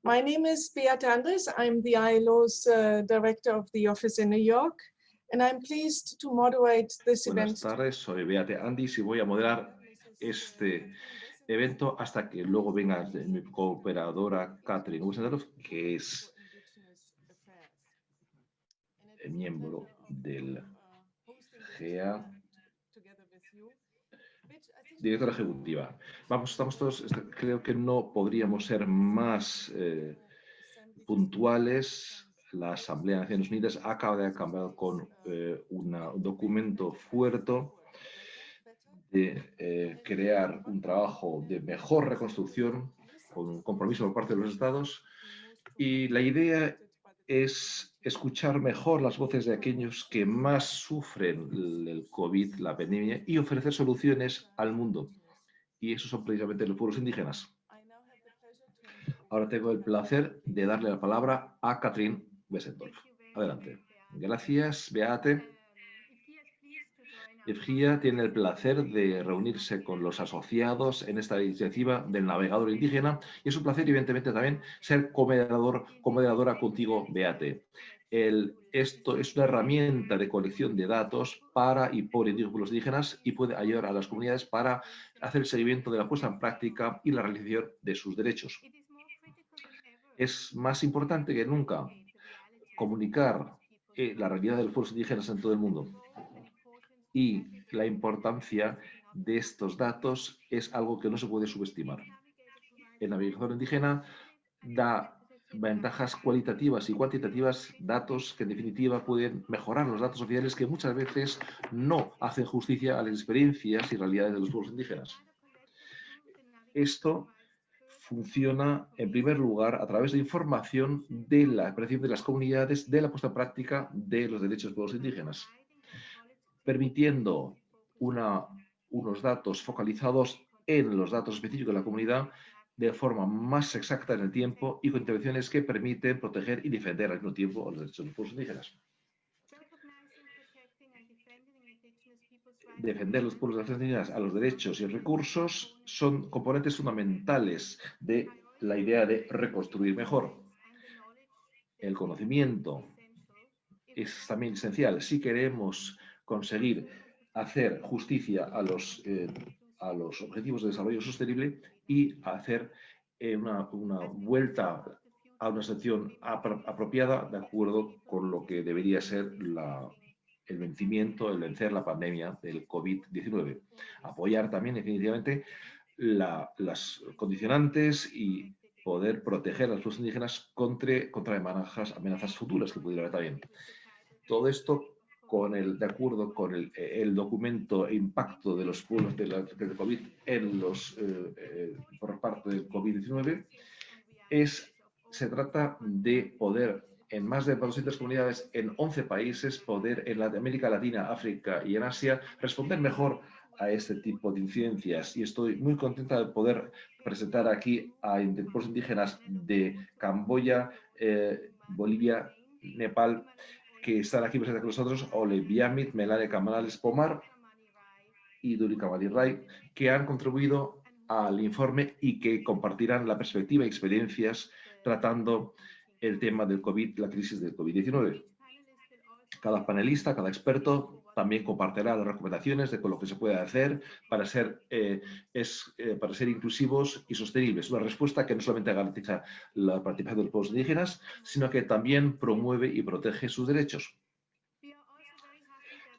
My name is Beate Andres. I'm the ILO's director of the office in New York, and I'm pleased to moderate this event. Buenas tardes, soy Beate Andres y voy a moderar este evento hasta que luego venga mi cooperadora Catherine Wessendorf, que es miembro del GEA, directora ejecutiva. Estamos todos, creo que no podríamos ser más puntuales. La Asamblea de Naciones Unidas acaba de acabar con un documento fuerte de crear un trabajo de mejor reconstrucción con un compromiso por parte de los Estados, y la idea es escuchar mejor las voces de aquellos que más sufren el COVID, la pandemia, y ofrecer soluciones al mundo. Y esos son precisamente los pueblos indígenas. Ahora tengo el placer de darle la palabra a Catherine Wessendorf. Adelante. Gracias, Beate. IFGIA tiene el placer de reunirse con los asociados en esta iniciativa del navegador indígena, y es un placer, evidentemente, también ser comoderadora contigo, Beate. Esto es una herramienta de colección de datos para y por pueblos indígenas y puede ayudar a las comunidades para hacer el seguimiento de la puesta en práctica y la realización de sus derechos. Es más importante que nunca comunicar la realidad de los pueblos indígenas en todo el mundo. Y la importancia de estos datos es algo que no se puede subestimar. El navegador indígena da ventajas cualitativas y cuantitativas, datos que en definitiva pueden mejorar los datos oficiales que muchas veces no hacen justicia a las experiencias y realidades de los pueblos indígenas. Esto funciona en primer lugar a través de información de la percepción de las comunidades de la puesta en práctica de los derechos de los pueblos indígenas, permitiendo unos datos focalizados en los datos específicos de la comunidad de forma más exacta en el tiempo y con intervenciones que permiten proteger y defender al mismo tiempo a los derechos de los pueblos indígenas. Defender los pueblos indígenas a los derechos y recursos son componentes fundamentales de la idea de reconstruir mejor. El conocimiento es también esencial si queremos conseguir hacer justicia a los objetivos de desarrollo sostenible y hacer una vuelta a una situación apropiada de acuerdo con lo que debería ser el vencer la pandemia del COVID-19. Apoyar también definitivamente las condicionantes y poder proteger a los pueblos indígenas contra amenazas futuras que pudiera haber también. Todo esto de acuerdo con el documento Impacto de los pueblos del COVID por parte del COVID-19, se trata de poder en más de 200 comunidades en 11 países, poder en América Latina, África y en Asia responder mejor a este tipo de incidencias. Y estoy muy contenta de poder presentar aquí a pueblos indígenas de Camboya, Bolivia, Nepal, que están aquí presentes con nosotros, Ole Biamit, Melane Camarales Pomar y Duri Kamali Ray, que han contribuido al informe y que compartirán la perspectiva y experiencias tratando el tema del COVID, la crisis del COVID-19. Cada panelista, cada experto también compartirá las recomendaciones de lo que se puede hacer para ser inclusivos y sostenibles. Una respuesta que no solamente garantiza la participación de los pueblos indígenas, sino que también promueve y protege sus derechos.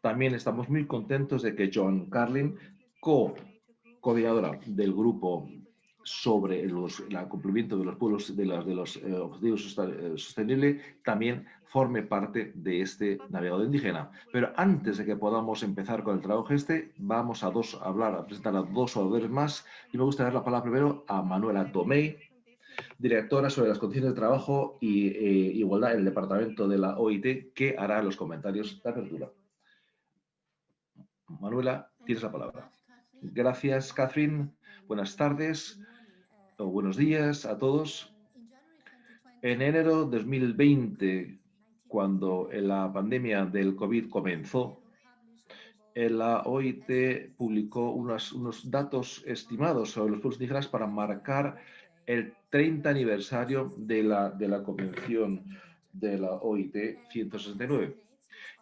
También estamos muy contentos de que Joan Carlin, coordinadora del grupo sobre el cumplimiento de los pueblos de los objetivos sostenibles, también forme parte de este navegador indígena. Pero antes de que podamos empezar con el trabajo vamos a presentar a dos oradores más, y me gusta dar la palabra primero a Manuela Tomei, directora sobre las condiciones de trabajo y igualdad en el departamento de la OIT, que hará los comentarios de apertura. Manuela, tienes la palabra. Gracias, Catherine. Buenas tardes o buenos días a todos. En enero de 2020, cuando la pandemia del COVID comenzó, la OIT publicó unos datos estimados sobre los pueblos indígenas para marcar el 30 aniversario de la Convención de la OIT 169.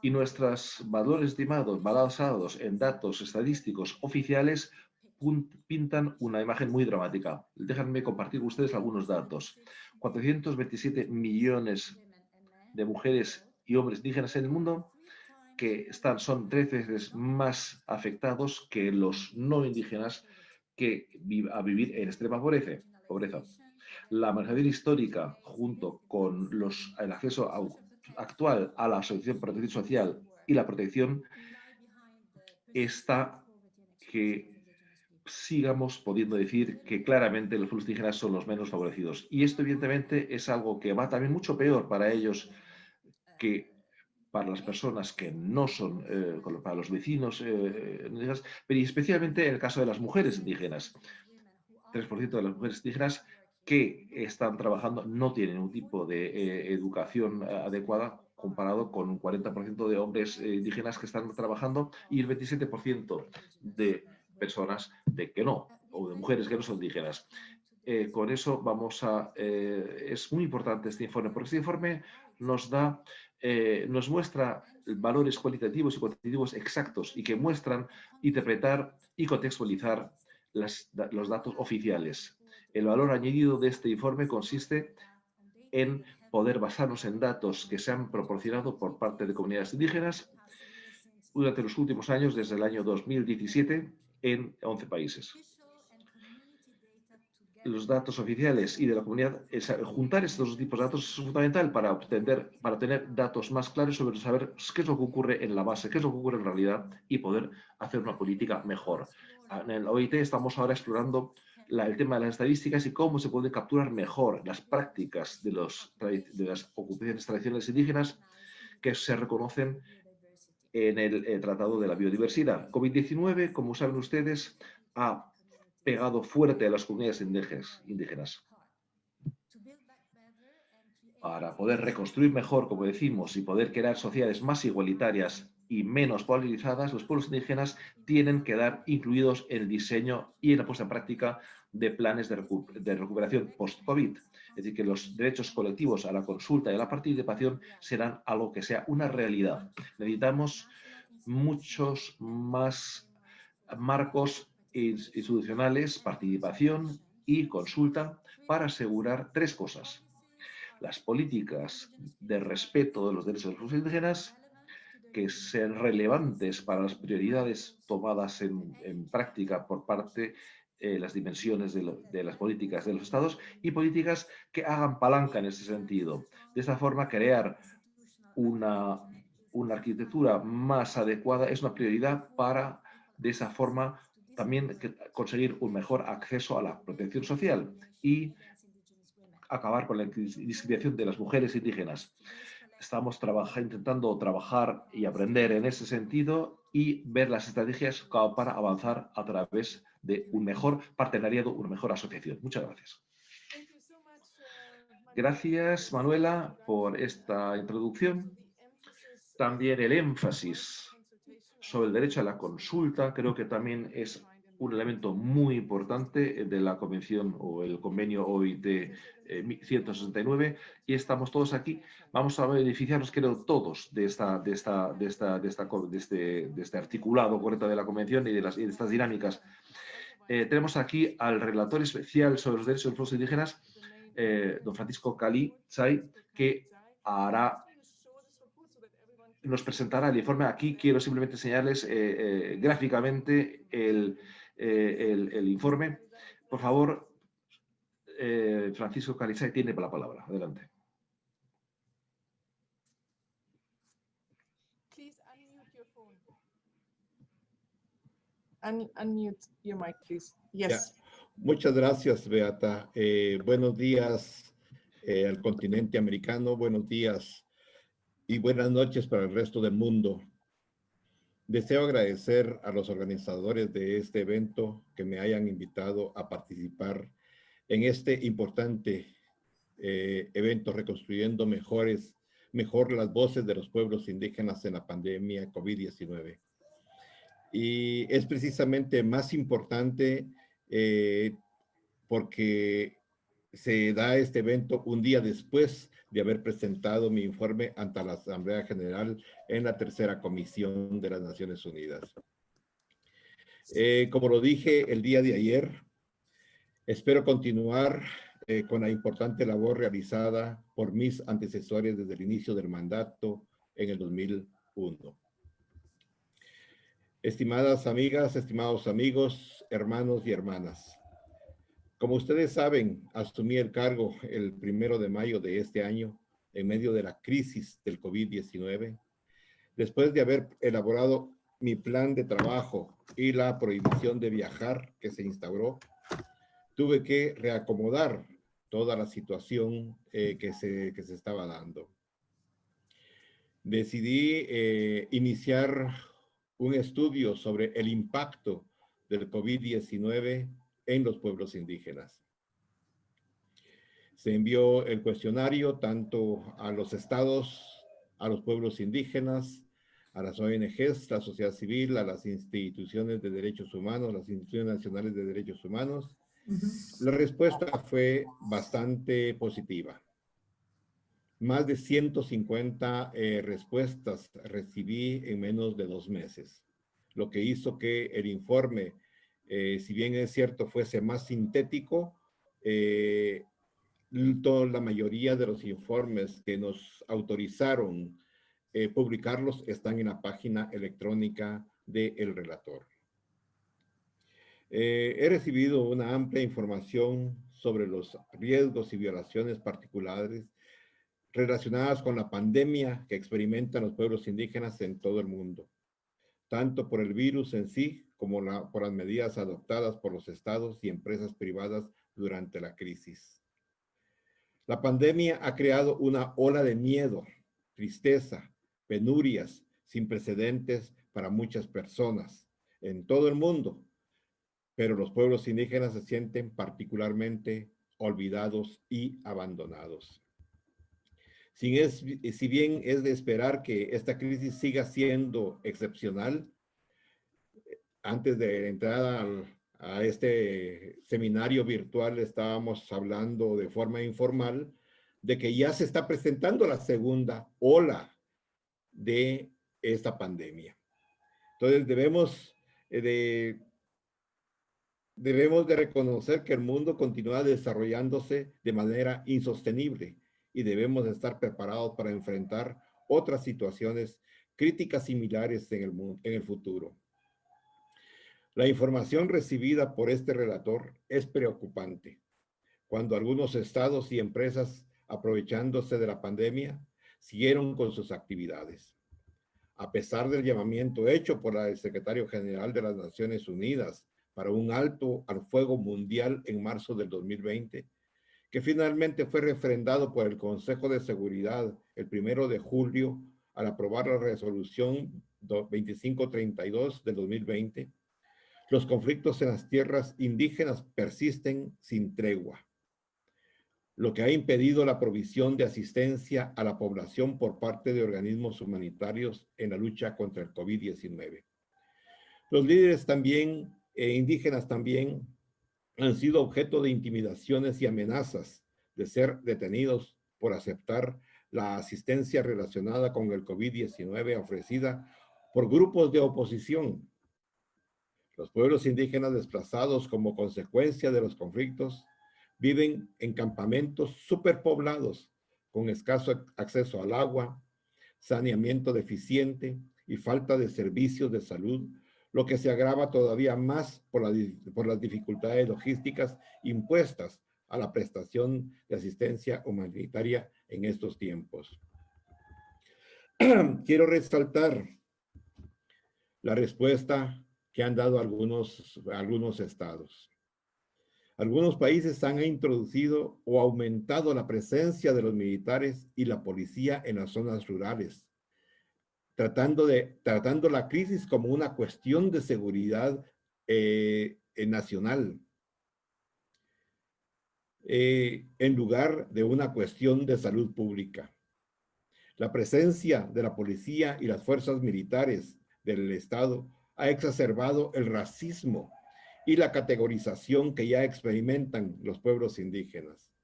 Y nuestros valores estimados, basados en datos estadísticos oficiales, pintan una imagen muy dramática. Déjenme compartir con ustedes algunos datos. 427 millones de mujeres y hombres indígenas en el mundo que son 13 veces más afectados que los no indígenas que a vivir en extrema pobreza. La margen histórica, junto con el acceso actual a la protección social y la protección, está que sigamos pudiendo decir que claramente los pueblos indígenas son los menos favorecidos. Y esto, evidentemente, es algo que va también mucho peor para ellos que para las personas que no son, para los vecinos indígenas, pero especialmente en el caso de las mujeres indígenas. 3% de las mujeres indígenas que están trabajando no tienen un tipo de educación adecuada comparado con un 40% de hombres indígenas que están trabajando y el 27% de personas o de mujeres que no son indígenas. Con eso es muy importante este informe, porque este informe nos muestra valores cualitativos y cuantitativos exactos y que muestran interpretar y contextualizar los datos oficiales. El valor añadido de este informe consiste en poder basarnos en datos que se han proporcionado por parte de comunidades indígenas durante los últimos años, desde el año 2017, en 11 países. Los datos oficiales y de la comunidad, juntar estos tipos de datos es fundamental para tener datos más claros sobre saber qué es lo que ocurre en la base, qué es lo que ocurre en realidad y poder hacer una política mejor. En el OIT estamos ahora explorando el tema de las estadísticas y cómo se puede capturar mejor las prácticas de las ocupaciones tradicionales indígenas que se reconocen en el Tratado de la Biodiversidad. COVID-19, como saben ustedes, ha pegado fuerte a las comunidades indígenas. Para poder reconstruir mejor, como decimos, y poder crear sociedades más igualitarias y menos polarizadas, los pueblos indígenas tienen que dar incluidos en el diseño y en la puesta en práctica de planes de recuperación post-COVID. Es decir, que los derechos colectivos a la consulta y a la participación serán algo que sea una realidad. Necesitamos muchos más marcos institucionales, participación y consulta para asegurar tres cosas: las políticas de respeto de los derechos de los pueblos indígenas, que sean relevantes para las prioridades tomadas en práctica por parte de las dimensiones de las políticas de los estados, y políticas que hagan palanca en ese sentido. De esta forma, crear una arquitectura más adecuada es una prioridad para, de esa forma, también conseguir un mejor acceso a la protección social y acabar con la discriminación de las mujeres indígenas. Estamos intentando trabajar y aprender en ese sentido y ver las estrategias para avanzar a través de un mejor partenariado, una mejor asociación. Muchas gracias. Gracias, Manuela, por esta introducción. También el énfasis sobre el derecho a la consulta creo que también es un elemento muy importante de la convención o el convenio OIT 169, y estamos todos aquí. Vamos a beneficiarnos, creo, todos de este articulado correcto de la convención y de estas dinámicas. Tenemos aquí al relator especial sobre los derechos de los pueblos indígenas, don Francisco Cali Chay, que nos presentará el informe. Aquí quiero simplemente enseñarles gráficamente el informe. Por favor, Francisco Cali Chay tiene la palabra. Adelante. Please unmute your phone. Unmute your mic, please. Yes. Yeah. Muchas gracias, Beata. Buenos días al continente americano, buenos días y buenas noches para el resto del mundo. Deseo agradecer a los organizadores de este evento que me hayan invitado a participar en este importante evento, reconstruyendo mejor las voces de los pueblos indígenas en la pandemia COVID-19. Y es precisamente más importante porque se da este evento un día después de haber presentado mi informe ante la Asamblea General en la tercera comisión de las Naciones Unidas. Como lo dije el día de ayer, espero continuar con la importante labor realizada por mis antecesores desde el inicio del mandato en el 2001. Estimadas amigas, estimados amigos, hermanos y hermanas, como ustedes saben, asumí el cargo el 1 de mayo de este año en medio de la crisis del COVID-19, después de haber elaborado mi plan de trabajo y la prohibición de viajar que se instauró. Tuve que reacomodar toda la situación que se estaba dando. Decidí iniciar un estudio sobre el impacto del COVID-19 en los pueblos indígenas. Se envió el cuestionario tanto a los estados, a los pueblos indígenas, a las ONGs, la sociedad civil, a las instituciones de derechos humanos, las instituciones nacionales de derechos humanos. La respuesta fue bastante positiva. Más de 150 respuestas recibí en menos de 2 meses, lo que hizo que el informe, si bien es cierto, fuese más sintético, la mayoría de los informes que nos autorizaron publicarlos están en la página electrónica del relator. He recibido una amplia información sobre los riesgos y violaciones particulares relacionadas con la pandemia que experimentan los pueblos indígenas en todo el mundo, tanto por el virus en sí como por las medidas adoptadas por los estados y empresas privadas durante la crisis. La pandemia ha creado una ola de miedo, tristeza, penurias sin precedentes para muchas personas en todo el mundo, pero los pueblos indígenas se sienten particularmente olvidados y abandonados. Si bien es de esperar que esta crisis siga siendo excepcional, antes de la entrada a este seminario virtual estábamos hablando de forma informal de que ya se está presentando la segunda ola de esta pandemia. Entonces debemos de reconocer que el mundo continúa desarrollándose de manera insostenible y debemos estar preparados para enfrentar otras situaciones críticas similares en el futuro. La información recibida por este relator es preocupante, cuando algunos estados y empresas, aprovechándose de la pandemia, siguieron con sus actividades. A pesar del llamamiento hecho por el secretario general de las Naciones Unidas para un alto al fuego mundial en marzo del 2020, que finalmente fue refrendado por el Consejo de Seguridad el 1 de julio al aprobar la resolución 2532 del 2020, los conflictos en las tierras indígenas persisten sin tregua, lo que ha impedido la provisión de asistencia a la población por parte de organismos humanitarios en la lucha contra el COVID-19. Los líderes también, indígenas también, han sido objeto de intimidaciones y amenazas de ser detenidos por aceptar la asistencia relacionada con el COVID-19 ofrecida por grupos de oposición. Los pueblos indígenas desplazados como consecuencia de los conflictos viven en campamentos superpoblados con escaso acceso al agua, saneamiento deficiente y falta de servicios de salud, lo que se agrava todavía más por las dificultades logísticas impuestas a la prestación de asistencia humanitaria en estos tiempos. Quiero resaltar la respuesta que han dado algunos estados. Algunos países han introducido o aumentado la presencia de los militares y la policía en las zonas rurales, tratando la crisis como una cuestión de seguridad nacional, en lugar de una cuestión de salud pública. La presencia de la policía y las fuerzas militares del Estado ha exacerbado el racismo y la categorización que ya experimentan los pueblos indígenas.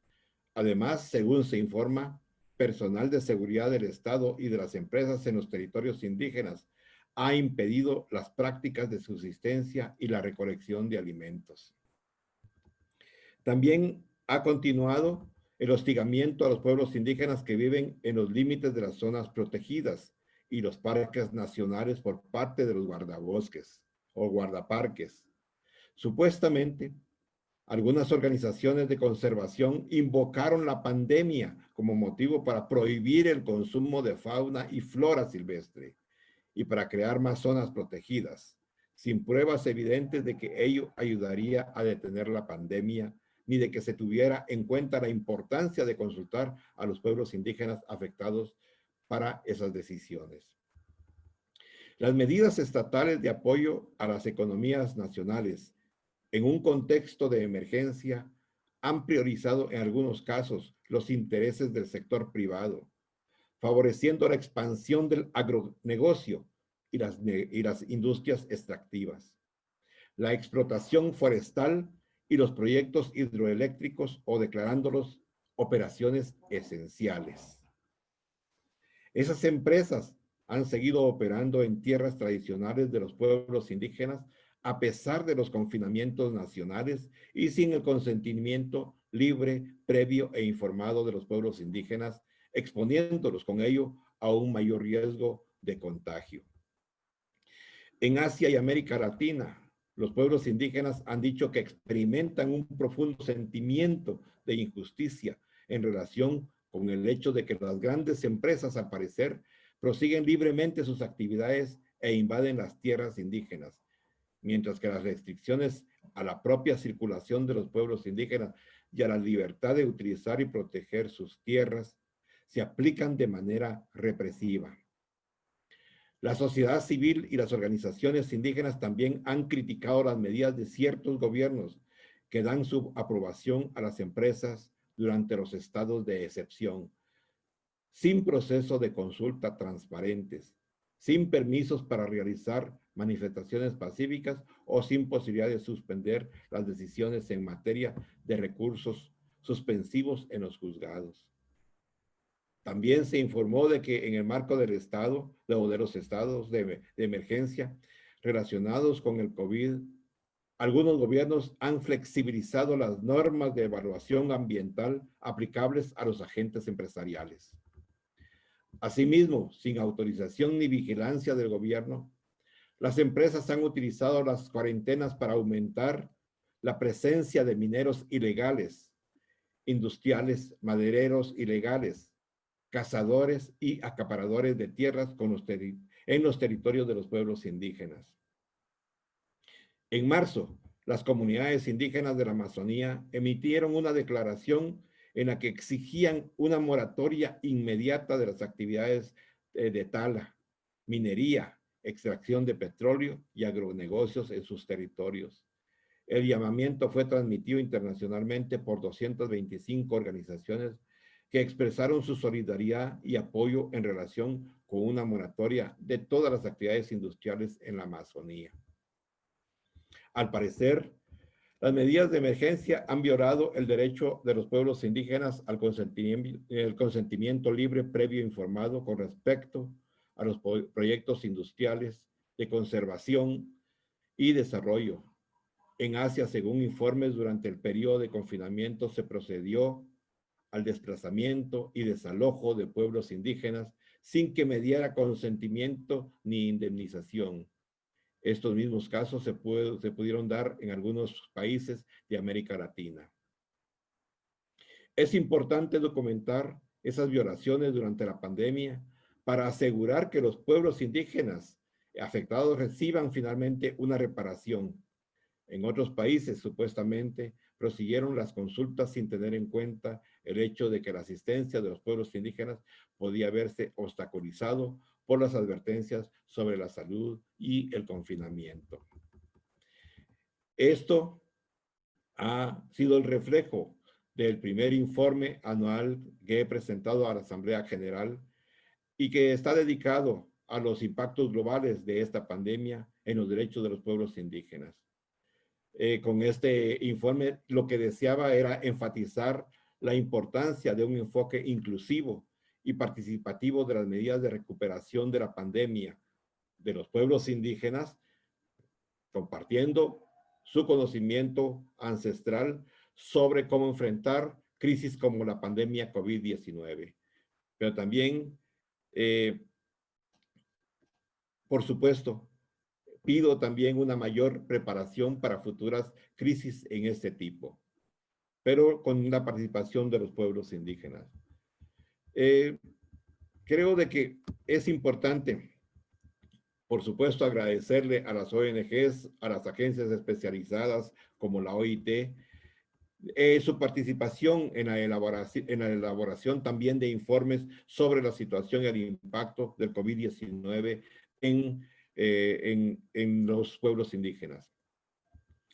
Además, según se informa, personal de seguridad del Estado y de las empresas en los territorios indígenas ha impedido las prácticas de subsistencia y la recolección de alimentos. También ha continuado el hostigamiento a los pueblos indígenas que viven en los límites de las zonas protegidas y los parques nacionales por parte de los guardabosques o guardaparques. Supuestamente, algunas organizaciones de conservación invocaron la pandemia como motivo para prohibir el consumo de fauna y flora silvestre y para crear más zonas protegidas, sin pruebas evidentes de que ello ayudaría a detener la pandemia, ni de que se tuviera en cuenta la importancia de consultar a los pueblos indígenas afectados para esas decisiones. Las medidas estatales de apoyo a las economías nacionales en un contexto de emergencia han priorizado en algunos casos los intereses del sector privado, favoreciendo la expansión del agronegocio y las industrias extractivas, la explotación forestal y los proyectos hidroeléctricos o declarándolos operaciones esenciales. Esas empresas han seguido operando en tierras tradicionales de los pueblos indígenas a pesar de los confinamientos nacionales y sin el consentimiento libre, previo e informado de los pueblos indígenas, exponiéndolos con ello a un mayor riesgo de contagio. En Asia y América Latina, los pueblos indígenas han dicho que experimentan un profundo sentimiento de injusticia en relación con el hecho de que las grandes empresas, al parecer, prosiguen libremente sus actividades e invaden las tierras indígenas, mientras que las restricciones a la propia circulación de los pueblos indígenas y a la libertad de utilizar y proteger sus tierras se aplican de manera represiva. La sociedad civil y las organizaciones indígenas también han criticado las medidas de ciertos gobiernos que dan su aprobación a las empresas durante los estados de excepción, sin proceso de consulta transparentes, sin permisos para realizar manifestaciones pacíficas o sin posibilidad de suspender las decisiones en materia de recursos suspensivos en los juzgados. También se informó de que en el marco del estado, de los estados de emergencia relacionados con el COVID, algunos gobiernos han flexibilizado las normas de evaluación ambiental aplicables a los agentes empresariales. Asimismo, sin autorización ni vigilancia del gobierno, las empresas han utilizado las cuarentenas para aumentar la presencia de mineros ilegales, industriales, madereros ilegales, cazadores y acaparadores de tierras en los territorios de los pueblos indígenas. En marzo, las comunidades indígenas de la Amazonía emitieron una declaración en la que exigían una moratoria inmediata de las actividades de tala, minería, extracción de petróleo y agronegocios en sus territorios. El llamamiento fue transmitido internacionalmente por 225 organizaciones que expresaron su solidaridad y apoyo en relación con una moratoria de todas las actividades industriales en la Amazonía. Al parecer, las medidas de emergencia han violado el derecho de los pueblos indígenas al consentimiento libre, previo e informado con respecto a los proyectos industriales de conservación y desarrollo. En Asia, según informes, durante el periodo de confinamiento se procedió al desplazamiento y desalojo de pueblos indígenas sin que mediara consentimiento ni indemnización. Estos mismos casos se pudieron dar en algunos países de América Latina. Es importante documentar esas violaciones durante la pandemia para asegurar que los pueblos indígenas afectados reciban finalmente una reparación. En otros países, supuestamente, prosiguieron las consultas sin tener en cuenta el hecho de que la asistencia de los pueblos indígenas podía verse obstaculizado por las advertencias sobre la salud y el confinamiento. Esto ha sido el reflejo del primer informe anual que he presentado a la Asamblea General y que está dedicado a los impactos globales de esta pandemia en los derechos de los pueblos indígenas. Con este informe lo que deseaba era enfatizar la importancia de un enfoque inclusivo y participativo de las medidas de recuperación de la pandemia de los pueblos indígenas, compartiendo su conocimiento ancestral sobre cómo enfrentar crisis como la pandemia COVID-19. Pero también, por supuesto, pido también una mayor preparación para futuras crisis en este tipo, pero con la participación de los pueblos indígenas. Creo de que es importante, por supuesto, agradecerle a las ONGs, a las agencias especializadas como la OIT, su participación en la elaboración también de informes sobre la situación y el impacto del COVID-19 en los pueblos indígenas.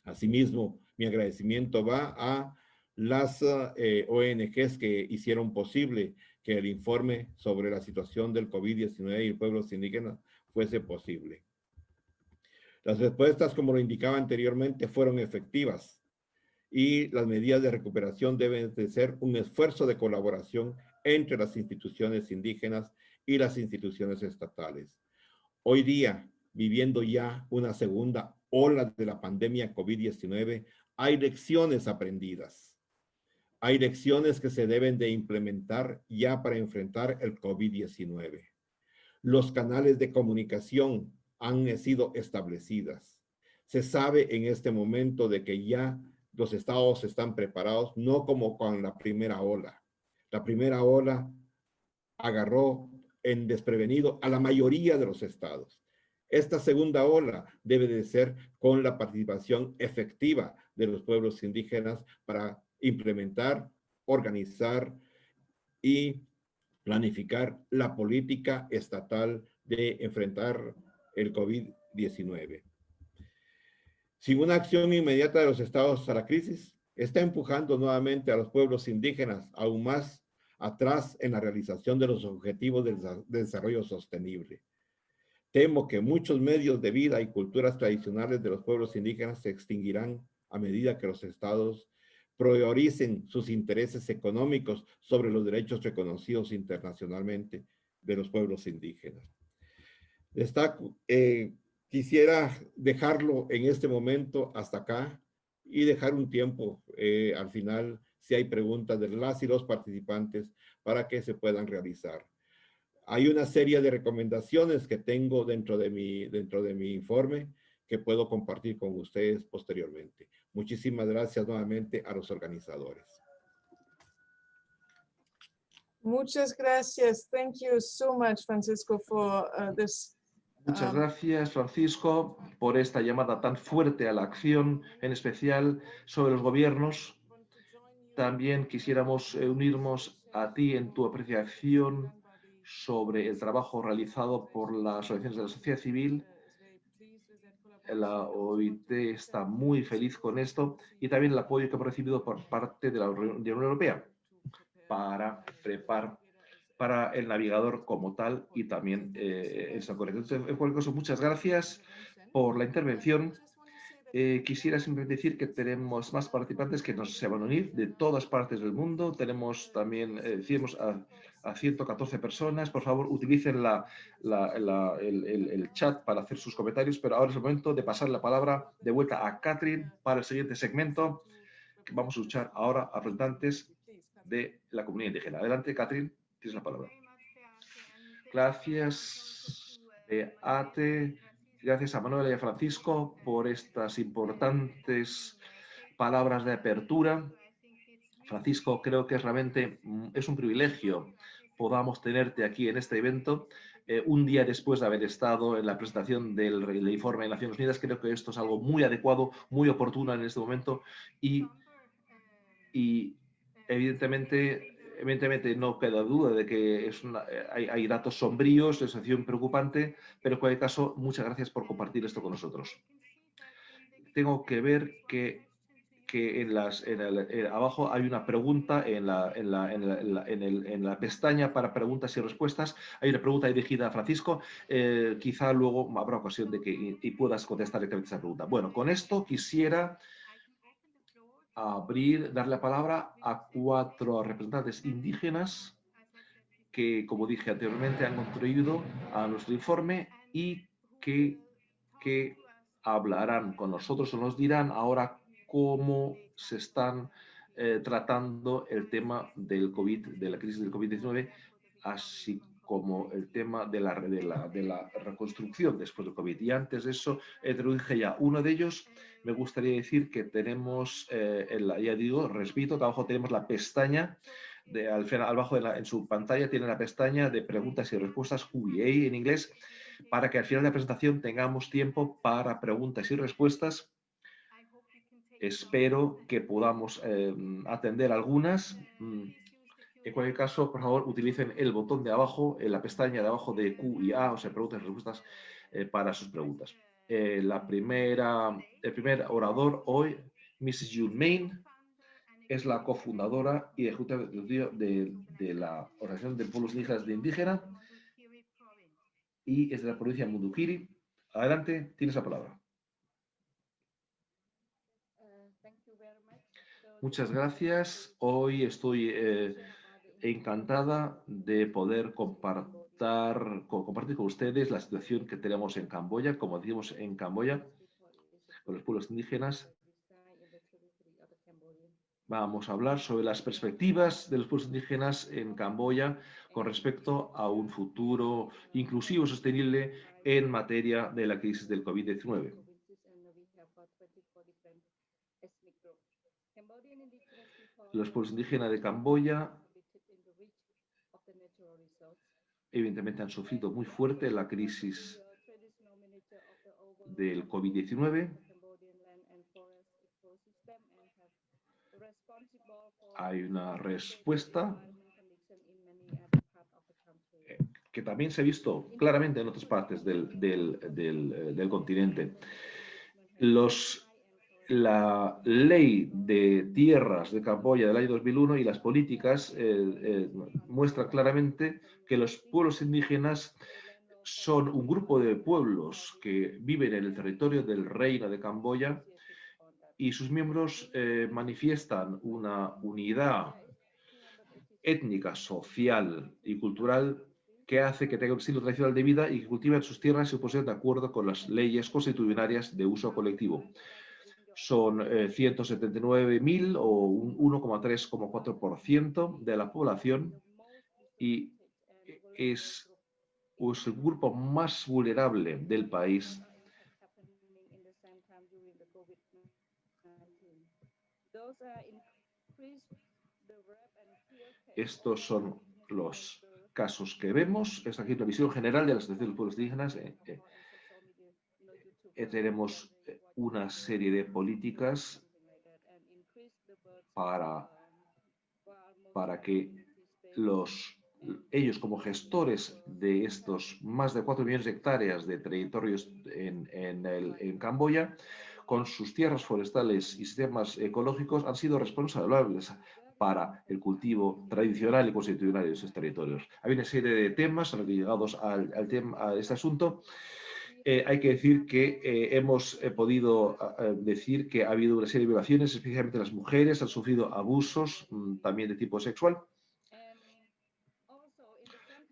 Asimismo, mi agradecimiento va a las ONGs que hicieron posible que el informe sobre la situación del COVID-19 y pueblos indígenas fuese posible. Las respuestas, como lo indicaba anteriormente, fueron efectivas y las medidas de recuperación deben de ser un esfuerzo de colaboración entre las instituciones indígenas y las instituciones estatales. Hoy día, viviendo ya una segunda ola de la pandemia COVID-19, hay lecciones aprendidas. Hay lecciones que se deben de implementar ya para enfrentar el COVID-19. Los canales de comunicación han sido establecidas. Se sabe en este momento de que ya los estados están preparados, no como con la primera ola. La primera ola agarró en desprevenido a la mayoría de los estados. Esta segunda ola debe de ser con la participación efectiva de los pueblos indígenas para implementar, organizar y planificar la política estatal de enfrentar el COVID-19. Sin una acción inmediata de los estados a la crisis, está empujando nuevamente a los pueblos indígenas aún más atrás en la realización de los objetivos de desarrollo sostenible. Temo que muchos medios de vida y culturas tradicionales de los pueblos indígenas se extinguirán a medida que los estados prioricen sus intereses económicos sobre los derechos reconocidos internacionalmente de los pueblos indígenas. Quisiera dejarlo en este momento hasta acá y dejar un tiempo al final si hay preguntas de las y los participantes para que se puedan realizar. Hay una serie de recomendaciones que tengo dentro de mi informe que puedo compartir con ustedes posteriormente. Muchísimas gracias nuevamente a los organizadores. Muchas gracias. Thank you so much, Francisco, for this. Muchas gracias, Francisco, por esta llamada tan fuerte a la acción, en especial sobre los gobiernos. También quisiéramos unirnos a ti en tu apreciación sobre el trabajo realizado por las organizaciones de la sociedad civil. La OIT está muy feliz con esto y también el apoyo que hemos recibido por parte de la Unión Europea para el navegador como tal y también esa corrección. En cualquier caso, muchas gracias por la intervención. Quisiera simplemente decir que tenemos más participantes que se van a unir de todas partes del mundo. Tenemos también, decimos, a 114 personas. Por favor, utilicen el chat para hacer sus comentarios, pero ahora es el momento de pasar la palabra de vuelta a Catherine para el siguiente segmento. Vamos a escuchar ahora a representantes de la comunidad indígena. Adelante, Catherine, tienes la palabra. Gracias, Beate. Gracias a Manuela y a Francisco por estas importantes palabras de apertura. Francisco, creo que realmente es un privilegio podamos tenerte aquí en este evento. Un día después de haber estado en la presentación del informe de Naciones Unidas, creo que esto es algo muy adecuado, muy oportuno en este momento y evidentemente no queda duda de que hay datos sombríos, de situación preocupante, pero en cualquier caso, muchas gracias por compartir esto con nosotros. Tengo que ver que abajo hay una pregunta en la pestaña para preguntas y respuestas. Hay una pregunta dirigida a Francisco. Quizá luego habrá ocasión de que puedas contestar directamente esa pregunta. Bueno, con esto quisiera darle la palabra a 4 representantes indígenas que, como dije anteriormente, han contribuido a nuestro informe y que hablarán con nosotros o nos dirán ahora cómo se están tratando el tema del COVID, de la crisis del COVID-19, así como el tema de la reconstrucción después del COVID. Y antes de eso, introduje ya uno de ellos. Me gustaría decir que tenemos, ya digo, repito, que abajo tenemos la pestaña, abajo en su pantalla tiene la pestaña de preguntas y respuestas, Q&A en inglés, para que al final de la presentación tengamos tiempo para preguntas y respuestas. Espero que podamos atender algunas. En cualquier caso, por favor, utilicen el botón de abajo, en la pestaña de abajo de Q y A, o sea, preguntas y respuestas, para sus preguntas. El primer orador hoy, Mrs. June Main, es la cofundadora y ejecutiva de la Organización de Pueblos Indígenas de Indígena y es de la provincia de Mudukiri. Adelante, tienes la palabra. Muchas gracias. Hoy estoy encantada de poder compartir con ustedes la situación que tenemos en Camboya, como decimos en Camboya, con los pueblos indígenas. Vamos a hablar sobre las perspectivas de los pueblos indígenas en Camboya con respecto a un futuro inclusivo y sostenible en materia de la crisis del COVID-19. Los pueblos indígenas de Camboya evidentemente han sufrido muy fuerte la crisis del COVID-19. Hay una respuesta que también se ha visto claramente en otras partes del continente. La ley de tierras de Camboya del año 2001 y las políticas muestran claramente que los pueblos indígenas son un grupo de pueblos que viven en el territorio del Reino de Camboya y sus miembros manifiestan una unidad étnica, social y cultural que hace que tengan un estilo tradicional de vida y que cultiven sus tierras y su posesión de acuerdo con las leyes constitucionarias de uso colectivo. Son 179.000 o un 1,3,4% de la población y es el grupo más vulnerable del país. Estos son los casos que vemos. Es aquí la visión general de la situación de los pueblos indígenas. Tenemos una serie de políticas para que ellos, como gestores de estos más de 4 millones de hectáreas de territorios en Camboya, con sus tierras forestales y sistemas ecológicos, han sido responsables para el cultivo tradicional y constitucional de esos territorios. Hay una serie de temas ligados a este asunto. Hay que decir que hemos podido decir que ha habido una serie de violaciones, especialmente las mujeres han sufrido abusos también de tipo sexual.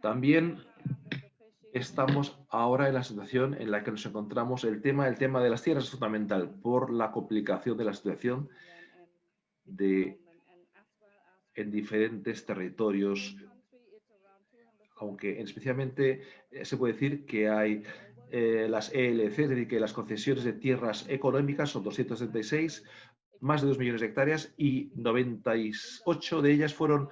También estamos ahora en la situación en la que nos encontramos. El tema de las tierras es fundamental por la complicación de la situación en diferentes territorios, aunque especialmente se puede decir que hay las ELC, es decir, que las concesiones de tierras económicas son 276, más de 2 millones de hectáreas y 98 de ellas fueron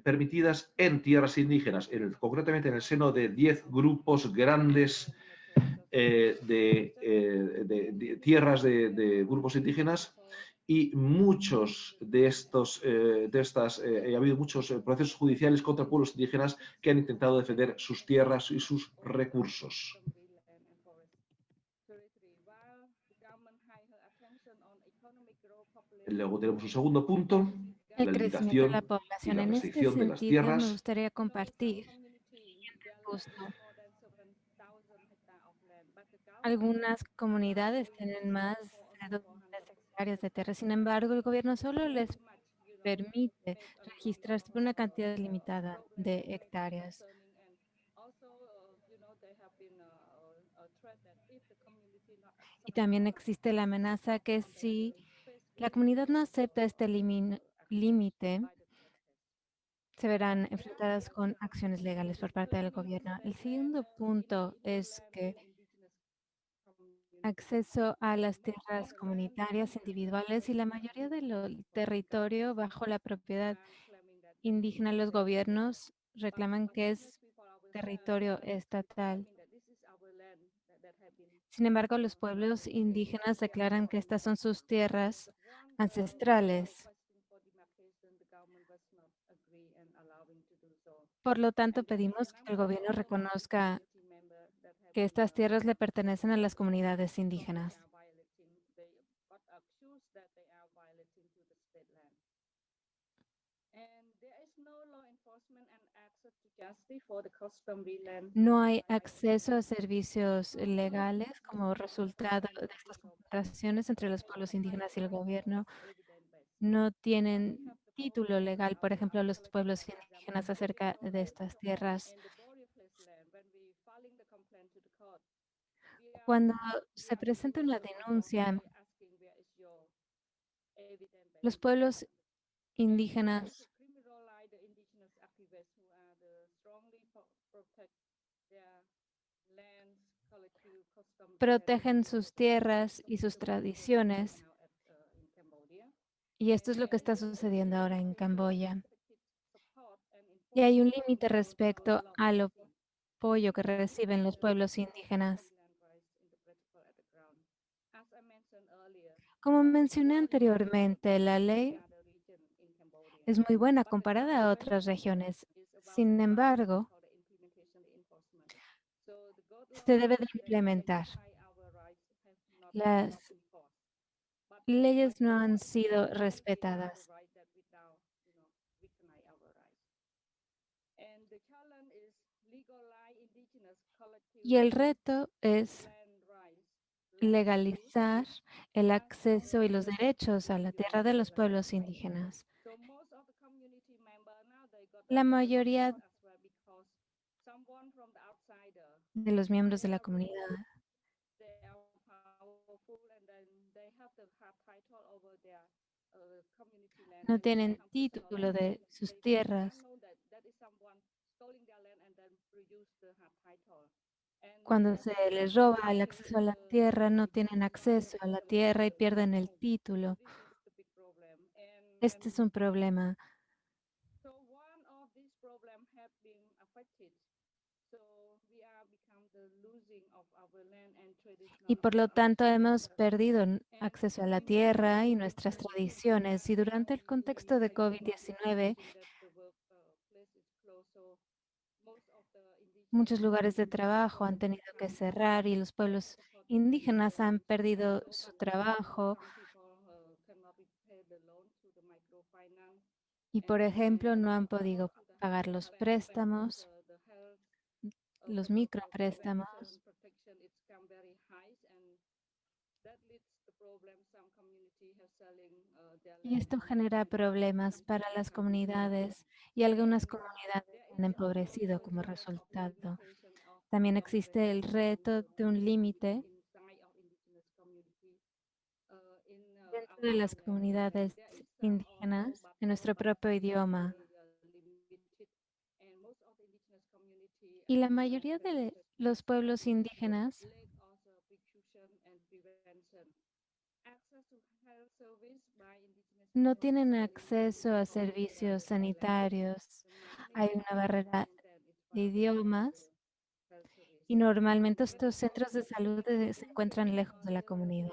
permitidas en tierras indígenas, concretamente en el seno de 10 grupos grandes de tierras de grupos indígenas y muchos ha habido muchos procesos judiciales contra pueblos indígenas que han intentado defender sus tierras y sus recursos. Luego tenemos un segundo punto, el crecimiento de la y población. la En este restricción de las sentido, me tierras. gustaría compartir justo. Algunas comunidades tienen más de 2 hectáreas hectáreas de tierra. Sin embargo, el gobierno solo les permite registrarse por una cantidad limitada de hectáreas. Y también existe la amenaza que si la comunidad no acepta este límite, se verán enfrentadas con acciones legales por parte del gobierno. El segundo punto es que acceso a las tierras comunitarias individuales y la mayoría del territorio bajo la propiedad indígena, los gobiernos reclaman que es territorio estatal. Sin embargo, los pueblos indígenas declaran que estas son sus tierras ancestrales. Por lo tanto, pedimos que el gobierno reconozca que estas tierras le pertenecen a las comunidades indígenas. No hay acceso a servicios legales como resultado de estas confrontaciones entre los pueblos indígenas y el gobierno. No tienen título legal, por ejemplo, los pueblos indígenas acerca de estas tierras. Cuando se presenta una denuncia, los pueblos indígenas protegen sus tierras y sus tradiciones, y esto es lo que está sucediendo ahora en Camboya. Y hay un límite respecto al apoyo que reciben los pueblos indígenas. Como mencioné anteriormente, la ley es muy buena comparada a otras regiones. Sin embargo, se debe de implementar. Las leyes no han sido respetadas. Y el reto es legalizar el acceso y los derechos a la tierra de los pueblos indígenas. La mayoría de los miembros de la comunidad no tienen título de sus tierras. Cuando se les roba el acceso a la tierra, no tienen acceso a la tierra y pierden el título. Este es un problema. Y por lo tanto hemos perdido acceso a la tierra y nuestras tradiciones. Y durante el contexto de COVID-19, muchos lugares de trabajo han tenido que cerrar y los pueblos indígenas han perdido su trabajo. Y, por ejemplo, no han podido pagar los préstamos, los micropréstamos. Y esto genera problemas para las comunidades y algunas comunidades han empobrecido como resultado. También existe el reto de un límite dentro de las comunidades indígenas en nuestro propio idioma. Y la mayoría de los pueblos indígenas no tienen acceso a servicios sanitarios. Hay una barrera de idiomas y normalmente estos centros de salud se encuentran lejos de la comunidad.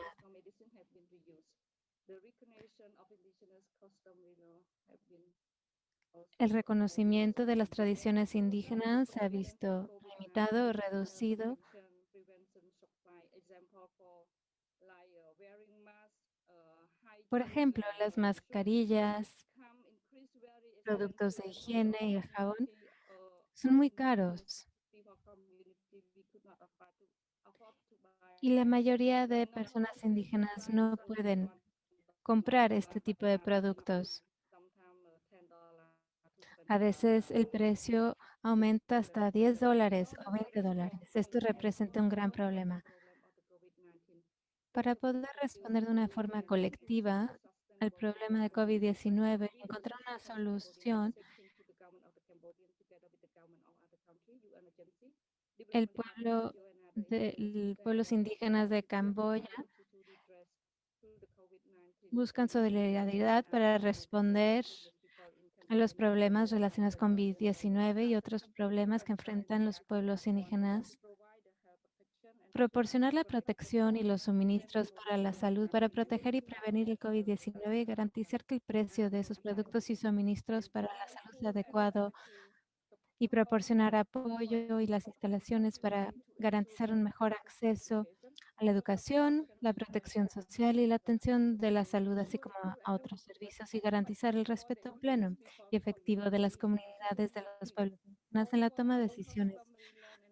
El reconocimiento de las tradiciones indígenas se ha visto limitado o reducido. Por ejemplo, las mascarillas, productos de higiene y el jabón son muy caros. Y la mayoría de personas indígenas no pueden comprar este tipo de productos. A veces el precio aumenta hasta $10 o $20. Esto representa un gran problema. Para poder responder de una forma colectiva al problema de COVID-19 y encontrar una solución, el pueblos indígenas de Camboya buscan solidaridad para responder a los problemas relacionados con COVID-19 y otros problemas que enfrentan los pueblos indígenas. Proporcionar la protección y los suministros para la salud para proteger y prevenir el COVID-19 y garantizar que el precio de esos productos y suministros para la salud sea adecuado y proporcionar apoyo y las instalaciones para garantizar un mejor acceso a la educación, la protección social y la atención de la salud, así como a otros servicios, y garantizar el respeto pleno y efectivo de las comunidades de los pueblos indígenas en la toma de decisiones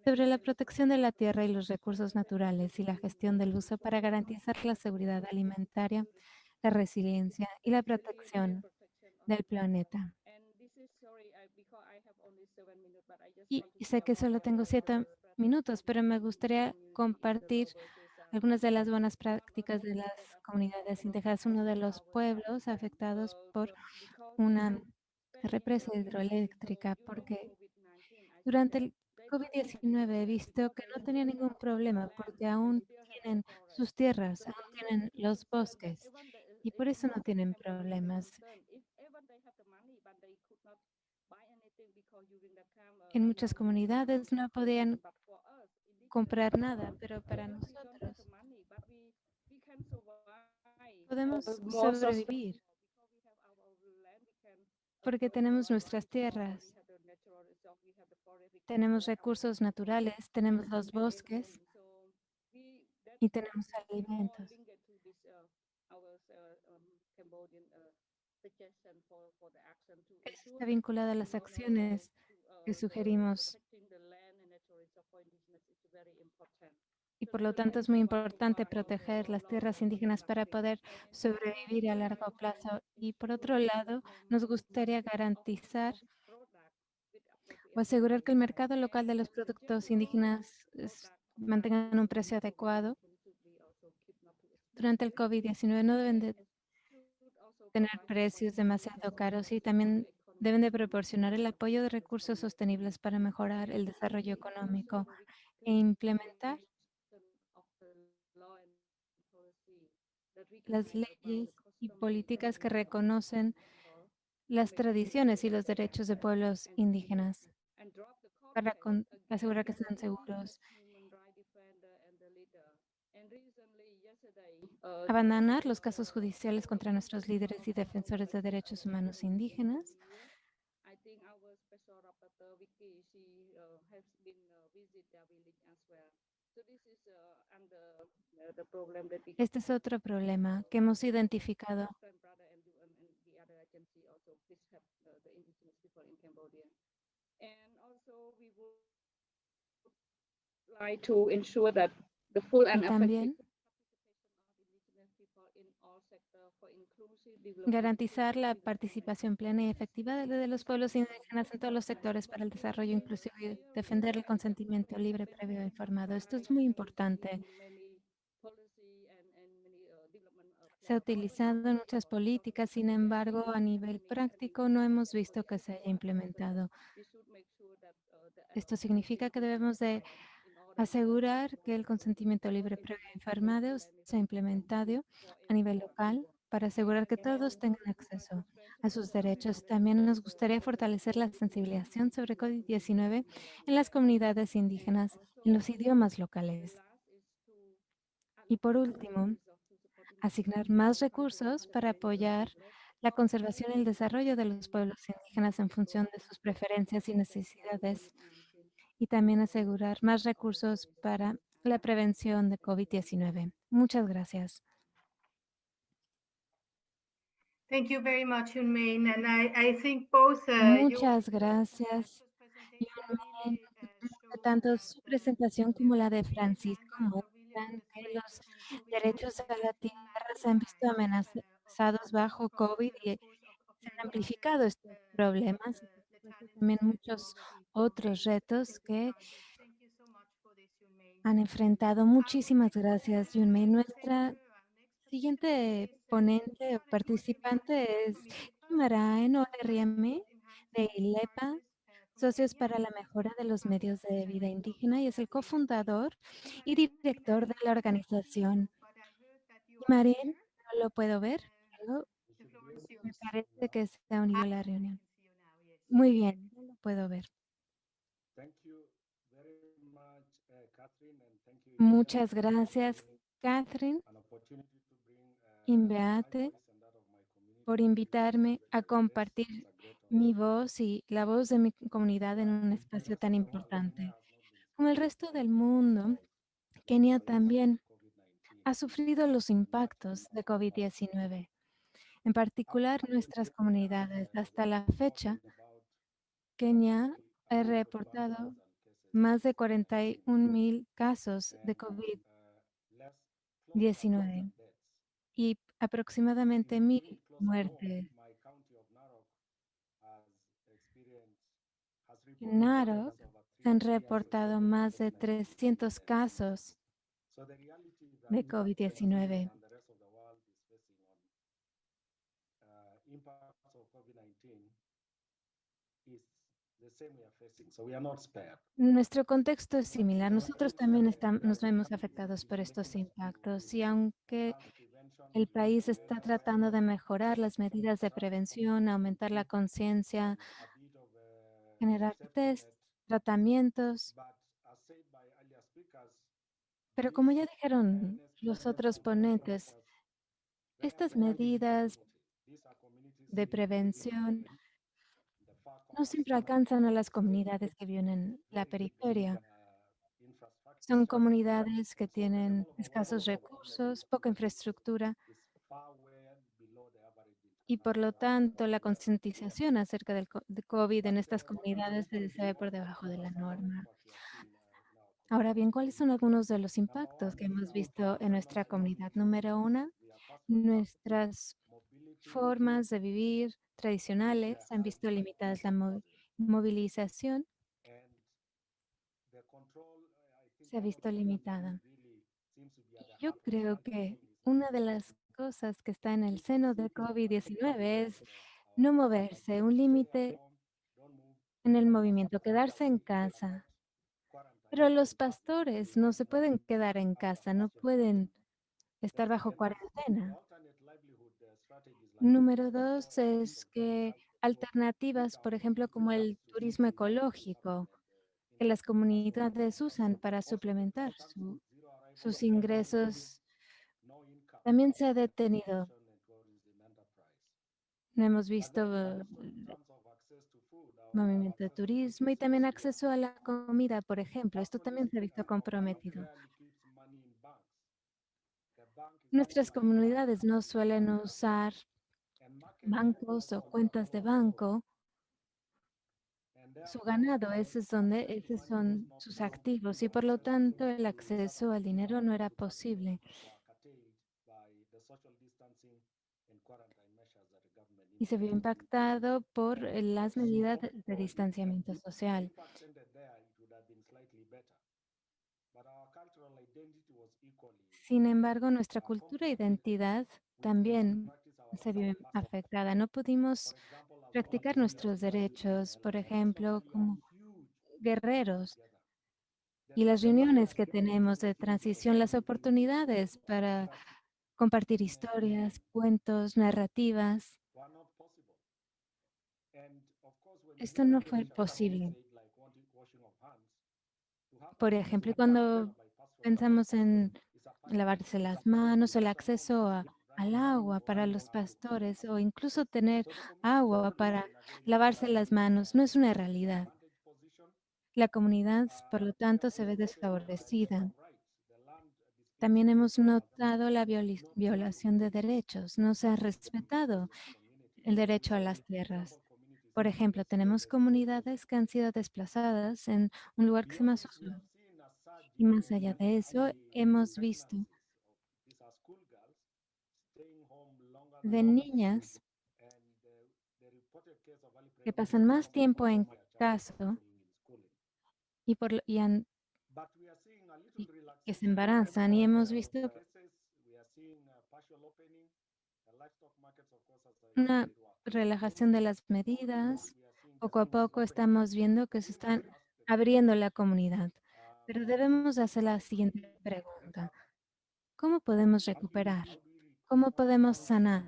sobre la protección de la tierra y los recursos naturales y la gestión del uso para garantizar la seguridad alimentaria, la resiliencia y la protección del planeta. Y sé que solo tengo 7 minutos, pero me gustaría compartir algunas de las buenas prácticas de las comunidades indígenas. Uno de los pueblos afectados por una represa hidroeléctrica, porque durante el COVID-19 he visto que no tenía ningún problema porque aún tienen sus tierras, aún tienen los bosques y por eso no tienen problemas. En muchas comunidades no podían comprar nada, pero para nosotros podemos sobrevivir porque tenemos nuestras tierras, tenemos recursos naturales, tenemos los bosques y tenemos alimentos. Esto está vinculado a las acciones que sugerimos y por lo tanto es muy importante proteger las tierras indígenas para poder sobrevivir a largo plazo. Y por otro lado, nos gustaría garantizar o asegurar que el mercado local de los productos indígenas mantengan un precio adecuado. Durante el COVID-19 no deben de tener precios demasiado caros y también deben de proporcionar el apoyo de recursos sostenibles para mejorar el desarrollo económico e implementar las leyes y políticas que reconocen las tradiciones y los derechos de pueblos indígenas para asegurar que sean seguros. Abandonar los casos judiciales contra nuestros líderes y defensores de derechos humanos indígenas. Este es otro problema que hemos identificado. Y también garantizar la participación plena y efectiva de los pueblos indígenas en todos los sectores para el desarrollo inclusivo y defender el consentimiento libre, previo e informado. Esto es muy importante. Se ha utilizado en muchas políticas, sin embargo, a nivel práctico no hemos visto que se haya implementado. Esto significa que debemos de asegurar que el consentimiento libre, previo e informado sea implementado a nivel local para asegurar que todos tengan acceso a sus derechos. También nos gustaría fortalecer la sensibilización sobre COVID-19 en las comunidades indígenas, en los idiomas locales. Y por último, asignar más recursos para apoyar la conservación y el desarrollo de los pueblos indígenas en función de sus preferencias y necesidades, y también asegurar más recursos para la prevención de COVID-19. Muchas gracias. Muchas gracias, Yunmei. Tanto su presentación como la de Francisco muestran que los derechos de la tierra se han visto pasados bajo COVID y se han amplificado estos problemas y por supuesto también muchos otros retos que han enfrentado. Muchísimas gracias, Yunmei. Nuestra siguiente ponente o participante es Imaraen Oleriame de ILEPA, Socios para la Mejora de los Medios de Vida Indígena, y es el cofundador y director de la organización. Imaraen, no lo puedo ver, pero me parece que se ha unido a la reunión. Muy bien, no lo puedo ver. Muchas gracias, Catherine Imbeate, por invitarme a compartir mi voz y la voz de mi comunidad en un espacio tan importante. Como el resto del mundo, Kenia también ha sufrido los impactos de COVID-19, en particular nuestras comunidades. Hasta la fecha, Kenia ha reportado más de 41,000 casos de COVID-19 y aproximadamente 1,000 muertes. En Narok se han reportado más de 300 casos de COVID-19. Nuestro contexto es similar. Nosotros también nos vemos afectados por estos impactos y aunque el país está tratando de mejorar las medidas de prevención, aumentar la conciencia, generar test, tratamientos, pero como ya dijeron los otros ponentes, estas medidas de prevención no siempre alcanzan a las comunidades que viven en la periferia. Son comunidades que tienen escasos recursos, poca infraestructura y por lo tanto la concientización acerca de COVID en estas comunidades se ve por debajo de la norma. Ahora bien, ¿cuáles son algunos de los impactos que hemos visto en nuestra comunidad? Número uno, nuestras formas de vivir tradicionales han visto limitadas la movilización, se ha visto limitada. Yo creo que una de las cosas que está en el seno de COVID-19 es no moverse, un límite en el movimiento, quedarse en casa. Pero los pastores no se pueden quedar en casa, no pueden estar bajo cuarentena. Número dos es que alternativas, por ejemplo, como el turismo ecológico, que las comunidades usan para suplementar sus ingresos, también se ha detenido. No hemos visto movimiento de turismo y también acceso a la comida, por ejemplo. Esto también se ha visto comprometido. Nuestras comunidades no suelen usar bancos o cuentas de banco. Su ganado, esos son sus activos y por lo tanto el acceso al dinero no era posible. Y se vio impactado por las medidas de distanciamiento social. Sin embargo, nuestra cultura e identidad también se vio afectada. No pudimos practicar nuestros derechos, por ejemplo, como guerreros. Y las reuniones que tenemos de transición, las oportunidades para compartir historias, cuentos, narrativas. Esto no fue posible. Por ejemplo, cuando pensamos en lavarse las manos, el acceso al agua para los pastores o incluso tener agua para lavarse las manos, no es una realidad. La comunidad, por lo tanto, se ve desfavorecida. También hemos notado la violación de derechos. No se ha respetado el derecho a las tierras. Por ejemplo, tenemos comunidades que han sido desplazadas en un lugar que se llama Sosua. Y más allá de eso, hemos visto de niñas que pasan más tiempo en casa y que se embarazan. Y hemos visto una relajación de las medidas. Poco a poco estamos viendo que se están abriendo la comunidad. Pero debemos hacer la siguiente pregunta. ¿Cómo podemos recuperar? ¿Cómo podemos sanar?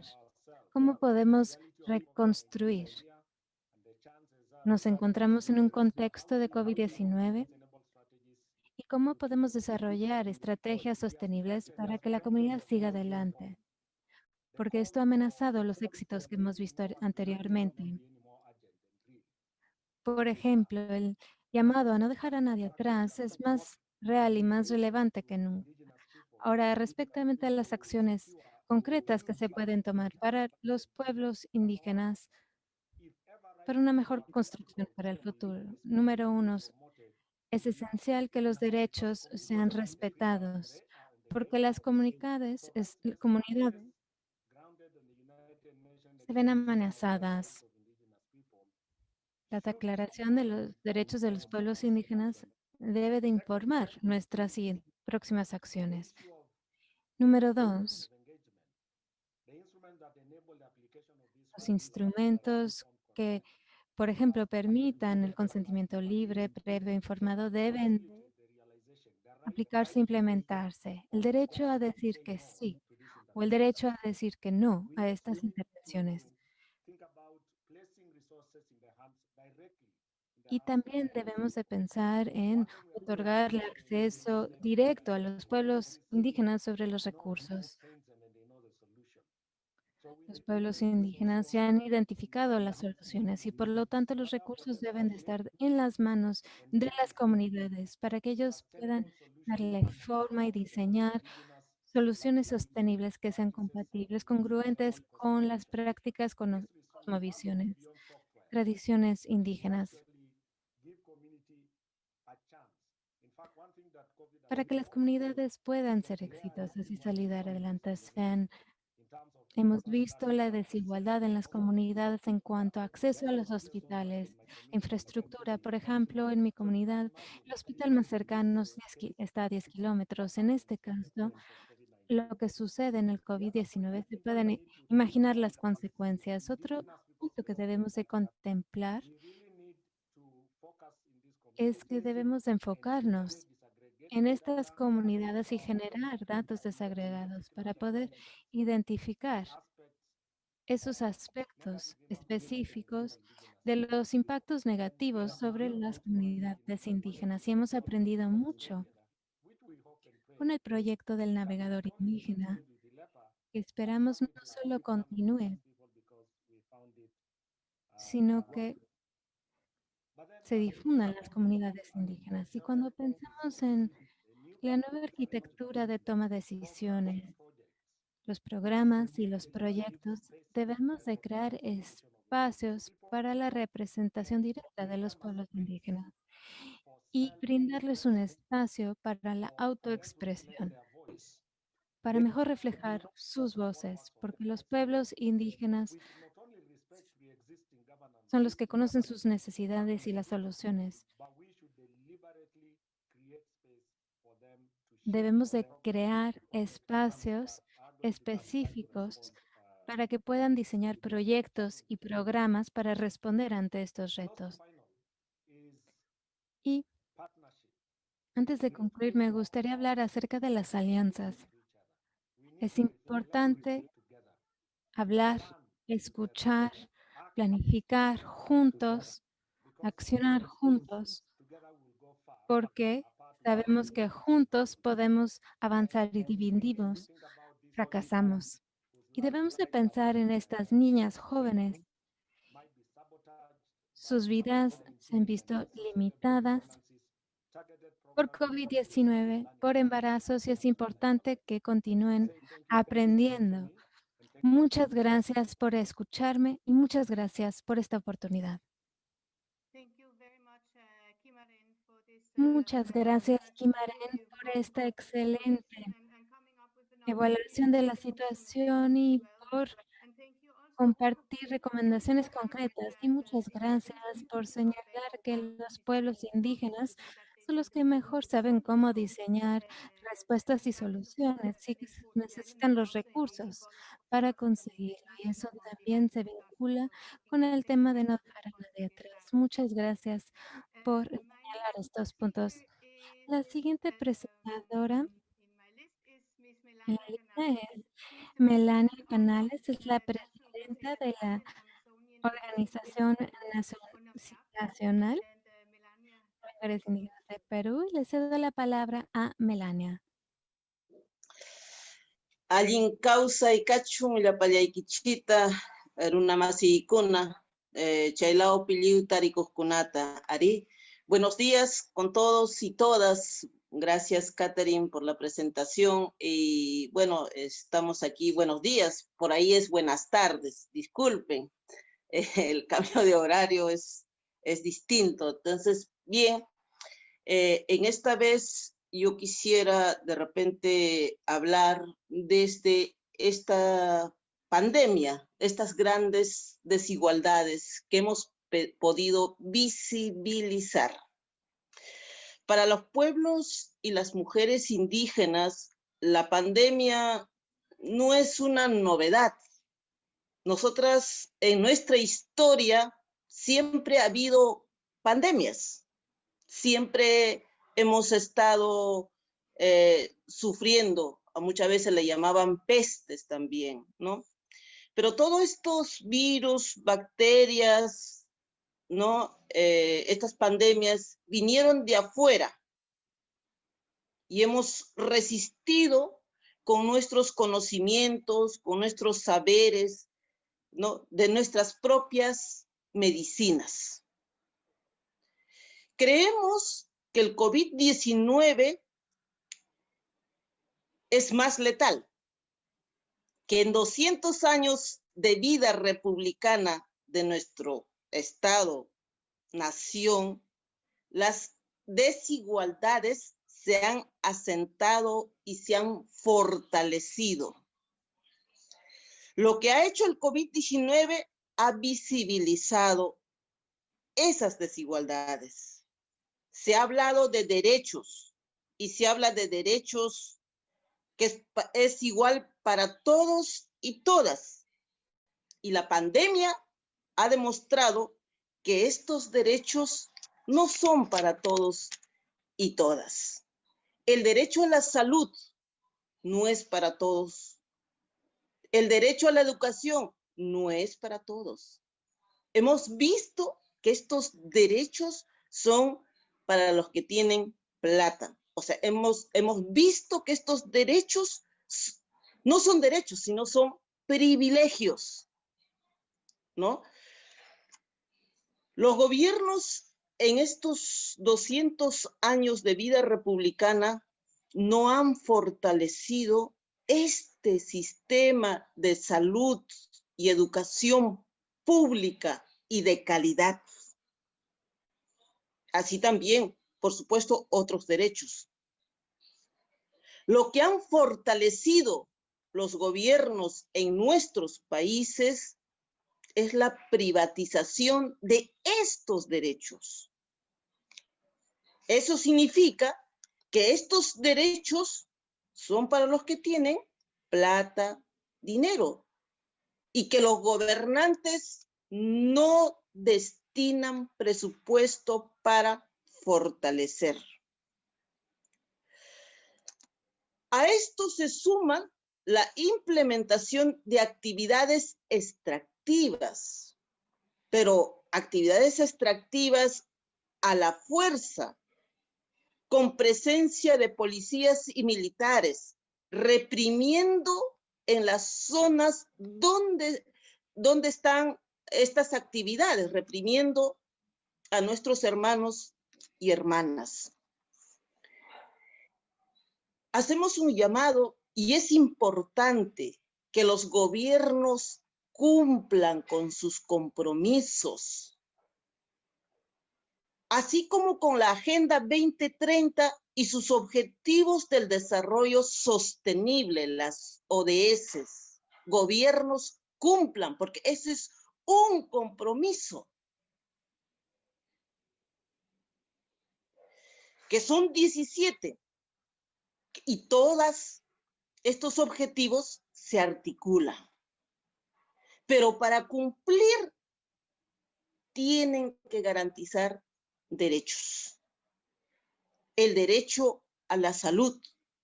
¿Cómo podemos reconstruir? Nos encontramos en un contexto de COVID-19 y cómo podemos desarrollar estrategias sostenibles para que la comunidad siga adelante, porque esto ha amenazado los éxitos que hemos visto anteriormente. Por ejemplo, el llamado a no dejar a nadie atrás es más real y más relevante que nunca. Ahora, respecto a las acciones concretas que se pueden tomar para los pueblos indígenas, para una mejor construcción para el futuro. Número uno, es esencial que los derechos sean respetados, porque las comunidades se ven amenazadas. La Declaración de los Derechos de los Pueblos Indígenas debe de informar nuestras próximas acciones. Número dos, los instrumentos que, por ejemplo, permitan el consentimiento libre, previo e informado, deben de aplicarse e implementarse. El derecho a decir que sí o el derecho a decir que no a estas intervenciones. Y también debemos de pensar en otorgar el acceso directo a los pueblos indígenas sobre los recursos. Los pueblos indígenas ya han identificado las soluciones y por lo tanto los recursos deben de estar en las manos de las comunidades para que ellos puedan darle forma y diseñar soluciones sostenibles que sean compatibles, congruentes con las prácticas, con las cosmovisiones, tradiciones indígenas, para que las comunidades puedan ser exitosas y salir adelante. Hemos visto la desigualdad en las comunidades en cuanto a acceso a los hospitales, infraestructura. Por ejemplo, en mi comunidad, el hospital más cercano está a 10 kilómetros. En este caso, lo que sucede en el COVID-19, se pueden imaginar las consecuencias. Otro punto que debemos de contemplar es que debemos enfocarnos en estas comunidades y generar datos desagregados para poder identificar esos aspectos específicos de los impactos negativos sobre las comunidades indígenas. Y hemos aprendido mucho con el proyecto del navegador indígena, que esperamos no solo continúe, sino que se difunda en las comunidades indígenas. Y cuando pensamos en la nueva arquitectura de toma de decisiones, los programas y los proyectos, debemos de crear espacios para la representación directa de los pueblos indígenas y brindarles un espacio para la autoexpresión, para mejor reflejar sus voces, porque los pueblos indígenas son los que conocen sus necesidades y las soluciones. Debemos de crear espacios específicos para que puedan diseñar proyectos y programas para responder ante estos retos. Y antes de concluir, me gustaría hablar acerca de las alianzas. Es importante hablar, escuchar, planificar juntos, accionar juntos, porque sabemos que juntos podemos avanzar y divididos fracasamos. Y debemos de pensar en estas niñas jóvenes. Sus vidas se han visto limitadas por COVID-19, por embarazos y es importante que continúen aprendiendo. Muchas gracias por escucharme y muchas gracias por esta oportunidad. Muchas gracias, Kimaren, por esta excelente evaluación de la situación y por compartir recomendaciones concretas y muchas gracias por señalar que los pueblos indígenas son los que mejor saben cómo diseñar respuestas y soluciones y que necesitan los recursos para conseguirlo. Y eso también se vincula con el tema de no dejar a nadie atrás. Muchas gracias por señalar estos puntos. La siguiente presentadora en la lista es Melania Canales, es la presidenta de la Organización Nacional de Mujeres Indígenas de Perú. Y le cedo la palabra a Melania. Allin causa y cachum la payaykichita runamasiykuna chaylao piliu tarikukunata ari. Buenos días con todos y todas. Gracias, Catherine, por la presentación. Y bueno, estamos aquí. Buenos días. Por ahí es buenas tardes. Disculpen. El cambio de horario es distinto. Entonces, bien, en esta vez yo quisiera de repente hablar desde esta pandemia, estas grandes desigualdades que hemos podido visibilizar. Para los pueblos y las mujeres indígenas, la pandemia no es una novedad. Nosotras, en nuestra historia, siempre ha habido pandemias. Siempre hemos estado sufriendo, muchas veces le llamaban pestes también, ¿no? Pero todos estos virus, bacterias, ¿no? Estas pandemias vinieron de afuera y hemos resistido con nuestros conocimientos, con nuestros saberes, ¿no? De nuestras propias medicinas. Creemos que el COVID-19 es más letal, que en 200 años de vida republicana de nuestro Estado, nación, las desigualdades se han asentado y se han fortalecido. Lo que ha hecho el COVID-19 ha visibilizado esas desigualdades. Se ha hablado de derechos y se habla de derechos que es igual para todos y todas. Y la pandemia ha demostrado que estos derechos no son para todos y todas. El derecho a la salud no es para todos. El derecho a la educación no es para todos. Hemos visto que estos derechos son para los que tienen plata. O sea, hemos visto que estos derechos no son derechos, sino son privilegios, ¿no? Los gobiernos en estos 200 años de vida republicana no han fortalecido este sistema de salud y educación pública y de calidad. Así también, por supuesto, otros derechos. Lo que han fortalecido los gobiernos en nuestros países es la privatización de estos derechos. Eso significa que estos derechos son para los que tienen plata, dinero, y que los gobernantes no destinan presupuesto para fortalecer. A esto se suma la implementación de actividades extractivas, pero actividades extractivas a la fuerza, con presencia de policías y militares, reprimiendo en las zonas donde están estas actividades, reprimiendo a nuestros hermanos y hermanas. Hacemos un llamado y es importante que los gobiernos cumplan con sus compromisos, así como con la Agenda 2030 y sus objetivos del desarrollo sostenible, las ODS. Gobiernos cumplan, porque ese es un compromiso. Que son 17. Y todos estos objetivos se articulan. Pero para cumplir, tienen que garantizar derechos. El derecho a la salud,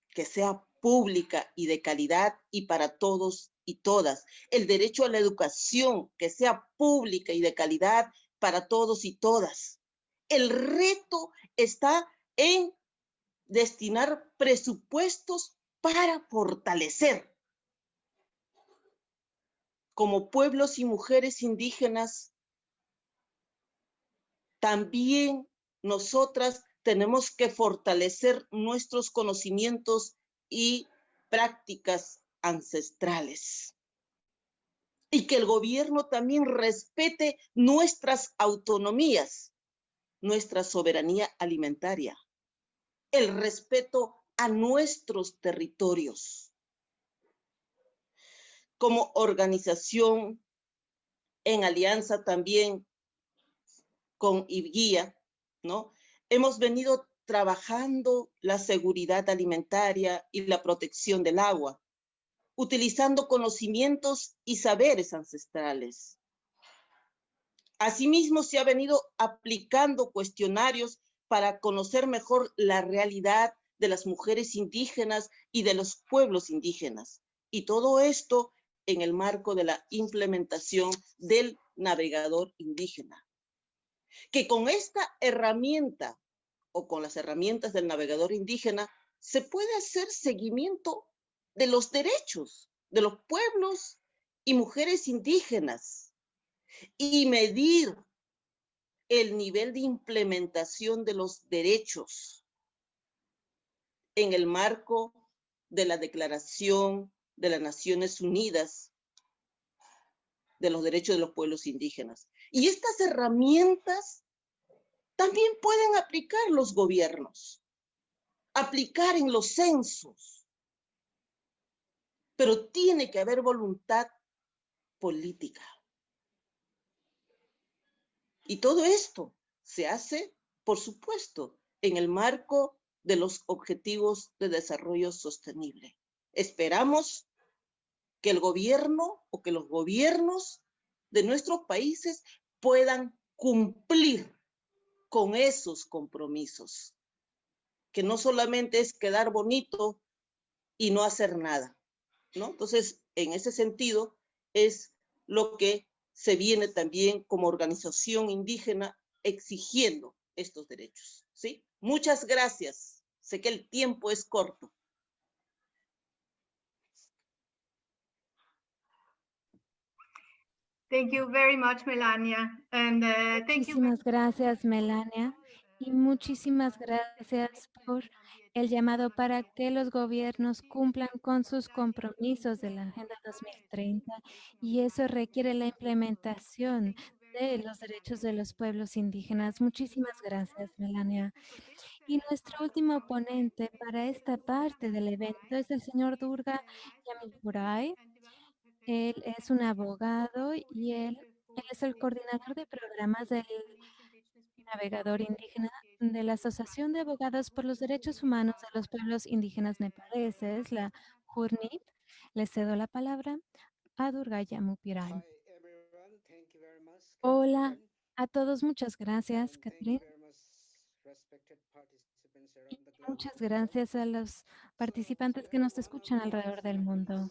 que sea pública y de calidad y para todos y todas. El derecho a la educación, que sea pública y de calidad para todos y todas. El reto está en destinar presupuestos para fortalecer como pueblos y mujeres indígenas. También nosotras tenemos que fortalecer nuestros conocimientos y prácticas ancestrales. Y que el gobierno también respete nuestras autonomías, nuestra soberanía alimentaria, el respeto a nuestros territorios. Como organización, en alianza también con IBGUIA, ¿no? Hemos venido trabajando la seguridad alimentaria y la protección del agua, utilizando conocimientos y saberes ancestrales. Asimismo, se ha venido aplicando cuestionarios para conocer mejor la realidad de las mujeres indígenas y de los pueblos indígenas. Y todo esto en el marco de la implementación del navegador indígena. Que con esta herramienta o con las herramientas del navegador indígena se puede hacer seguimiento de los derechos de los pueblos y mujeres indígenas y medir el nivel de implementación de los derechos en el marco de la Declaración de las Naciones Unidas de los Derechos de los Pueblos Indígenas. Y estas herramientas también pueden aplicar los gobiernos, aplicar en los censos, pero tiene que haber voluntad política. Y todo esto se hace, por supuesto, en el marco de los Objetivos de Desarrollo Sostenible. Esperamos que el gobierno o que los gobiernos de nuestros países puedan cumplir con esos compromisos, que no solamente es quedar bonito y no hacer nada, ¿no? Entonces, en ese sentido, es lo que se viene también como organización indígena exigiendo estos derechos, ¿sí? Muchas gracias. Sé que el tiempo es corto. Thank you very much, Melania. And thank you. Muchísimas gracias, Melania, y muchísimas gracias por el llamado para que los gobiernos cumplan con sus compromisos de la Agenda 2030, y eso requiere la implementación de los derechos de los pueblos indígenas. Muchísimas gracias, Melania. Y nuestro último ponente para esta parte del evento es el señor Durga Yamipuray. Él es un abogado y él es el coordinador de programas del navegador indígena de la Asociación de Abogados por los Derechos Humanos de los Pueblos Indígenas Nepaleses, la JURNIP. Le cedo la palabra a Durga Yamipuray. Hola a todos, muchas gracias, Catherine. Y muchas gracias a los participantes que nos escuchan alrededor del mundo.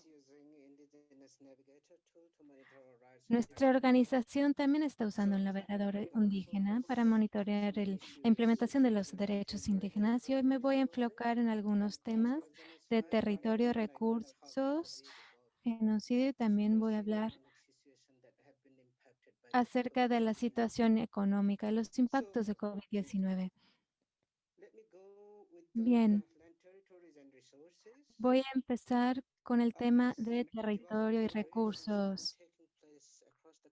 Nuestra organización también está usando el navegador indígena para monitorear la implementación de los derechos indígenas, y hoy me voy a enfocar en algunos temas de territorio, recursos, genocidio, y también voy a hablar acerca de la situación económica y los impactos de COVID-19. Bien, voy a empezar con el tema de territorio y recursos.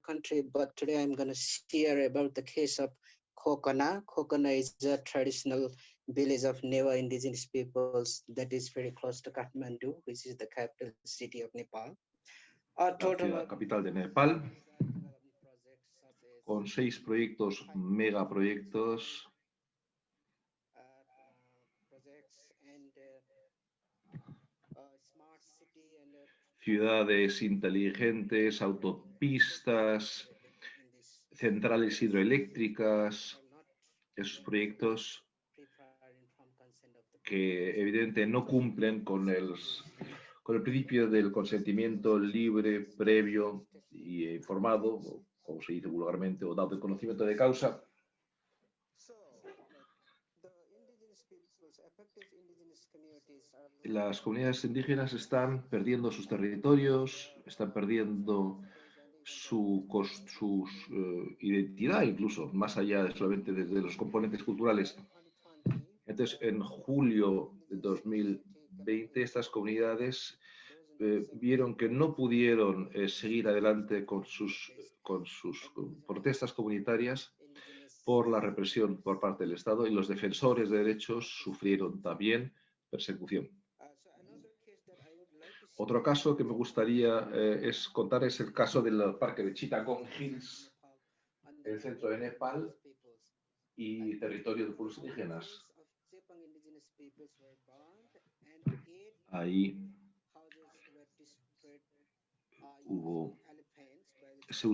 Country, but today I'm going to share about the case of Kokana. Kokana is a traditional village of Neva indigenous peoples that is very close to Kathmandu, which is the capital city of Nepal. la ciudad capital de Nepal, con 6 proyectos, megaproyectos, ciudades inteligentes, autopistas, centrales hidroeléctricas, esos proyectos que evidentemente no cumplen con el principio del consentimiento libre, previo y informado, como se dice vulgarmente, o dado el conocimiento de causa. Las comunidades indígenas están perdiendo sus territorios, están perdiendo su identidad, incluso más allá de solamente de los componentes culturales. Entonces, en julio de 2020, estas comunidades vieron que no pudieron seguir adelante con sus protestas comunitarias por la represión por parte del Estado, y los defensores de derechos sufrieron también persecución. Otro caso que me gustaría contar es el caso del parque de Chittagong Hills, en el centro de Nepal y territorio de pueblos indígenas. Ahí se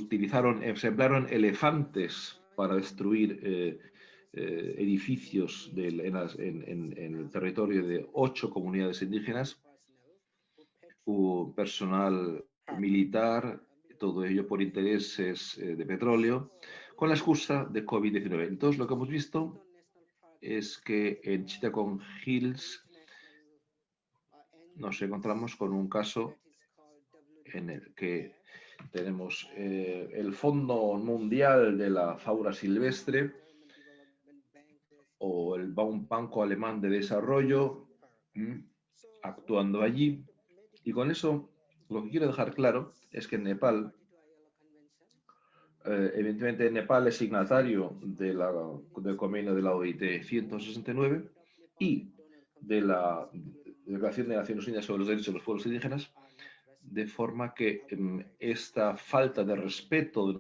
emplearon elefantes para destruir edificios en el territorio de 8 comunidades indígenas. Hubo personal militar, todo ello por intereses de petróleo, con la excusa de COVID-19. Entonces, lo que hemos visto es que en Chittagong Hills nos encontramos con un caso en el que tenemos el Fondo Mundial de la Fauna Silvestre o el Banco Alemán de Desarrollo actuando allí. Y con eso, lo que quiero dejar claro es que en Nepal, evidentemente Nepal es signatario del convenio de la OIT 169 y de la Declaración de Naciones Unidas sobre los Derechos de los Pueblos Indígenas, de forma que esta falta de respeto de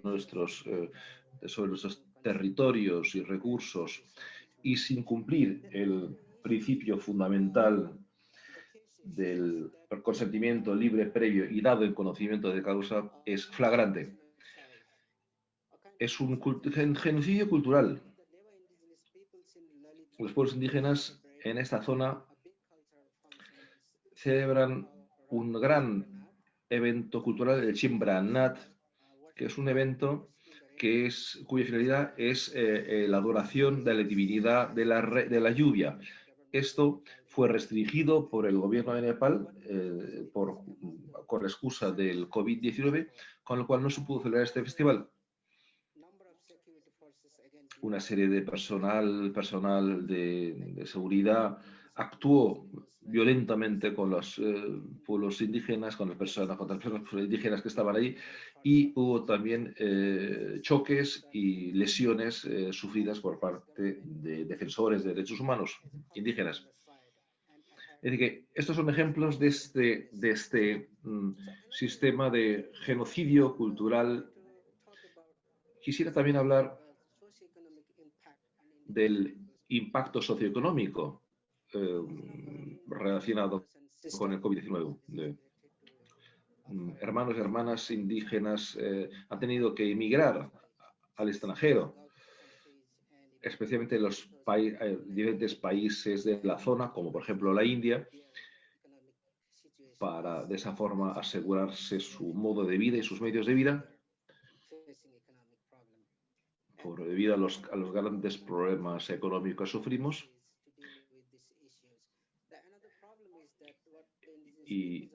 sobre nuestros territorios y recursos, y sin cumplir el principio fundamental del consentimiento libre, previo y dado el conocimiento de causa, es flagrante. Es un genocidio cultural. Los pueblos indígenas en esta zona celebran un gran evento cultural, el Chimbra Nat, que es un evento cuya finalidad es la adoración de la divinidad de la lluvia. Esto fue restringido por el gobierno de Nepal con la excusa del COVID-19, con lo cual no se pudo celebrar este festival. Una serie de personal de seguridad actuó violentamente con los pueblos indígenas, contra las personas indígenas que estaban ahí, y hubo también choques y lesiones sufridas por parte de defensores de derechos humanos indígenas. Es decir, que estos son ejemplos de este sistema de genocidio cultural. Quisiera también hablar del impacto socioeconómico relacionado con el COVID-19. Hermanos y hermanas indígenas han tenido que emigrar al extranjero, especialmente en los diferentes países de la zona, como por ejemplo la India, para de esa forma asegurarse su modo de vida y sus medios de vida, debido a los grandes problemas económicos que sufrimos. Y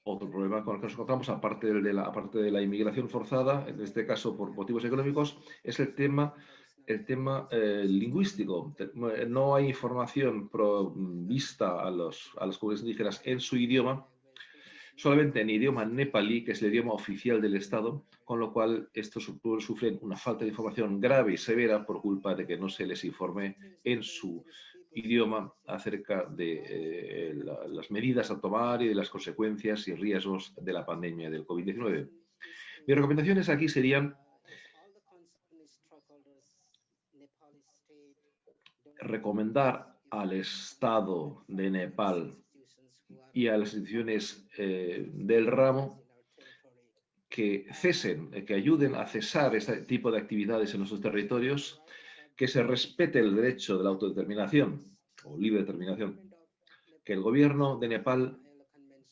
otro problema con el que nos encontramos, aparte de la inmigración forzada, en este caso por motivos económicos, es el tema lingüístico. No hay información provista a las comunidades indígenas en su idioma, solamente en idioma nepalí, que es el idioma oficial del Estado, con lo cual estos pueblos sufren una falta de información grave y severa por culpa de que no se les informe en su idioma acerca de las medidas a tomar y de las consecuencias y riesgos de la pandemia del COVID-19. Mis recomendaciones aquí serían recomendar al Estado de Nepal y a las instituciones del ramo que cesen, que ayuden a cesar este tipo de actividades en nuestros territorios, que se respete el derecho de la autodeterminación o libre determinación, que el gobierno de Nepal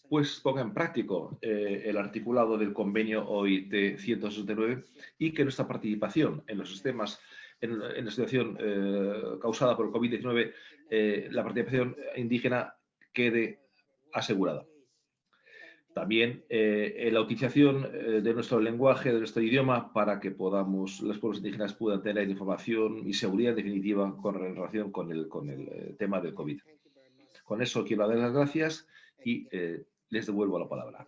pues ponga en práctica el articulado del convenio OIT 169 y que nuestra participación en los sistemas, en la situación causada por el COVID-19, la participación indígena quede asegurada. También la utilización de nuestro lenguaje, de nuestro idioma, para que los pueblos indígenas puedan tener información y seguridad definitiva con relación con el tema del COVID. Con eso quiero dar las gracias y les devuelvo la palabra.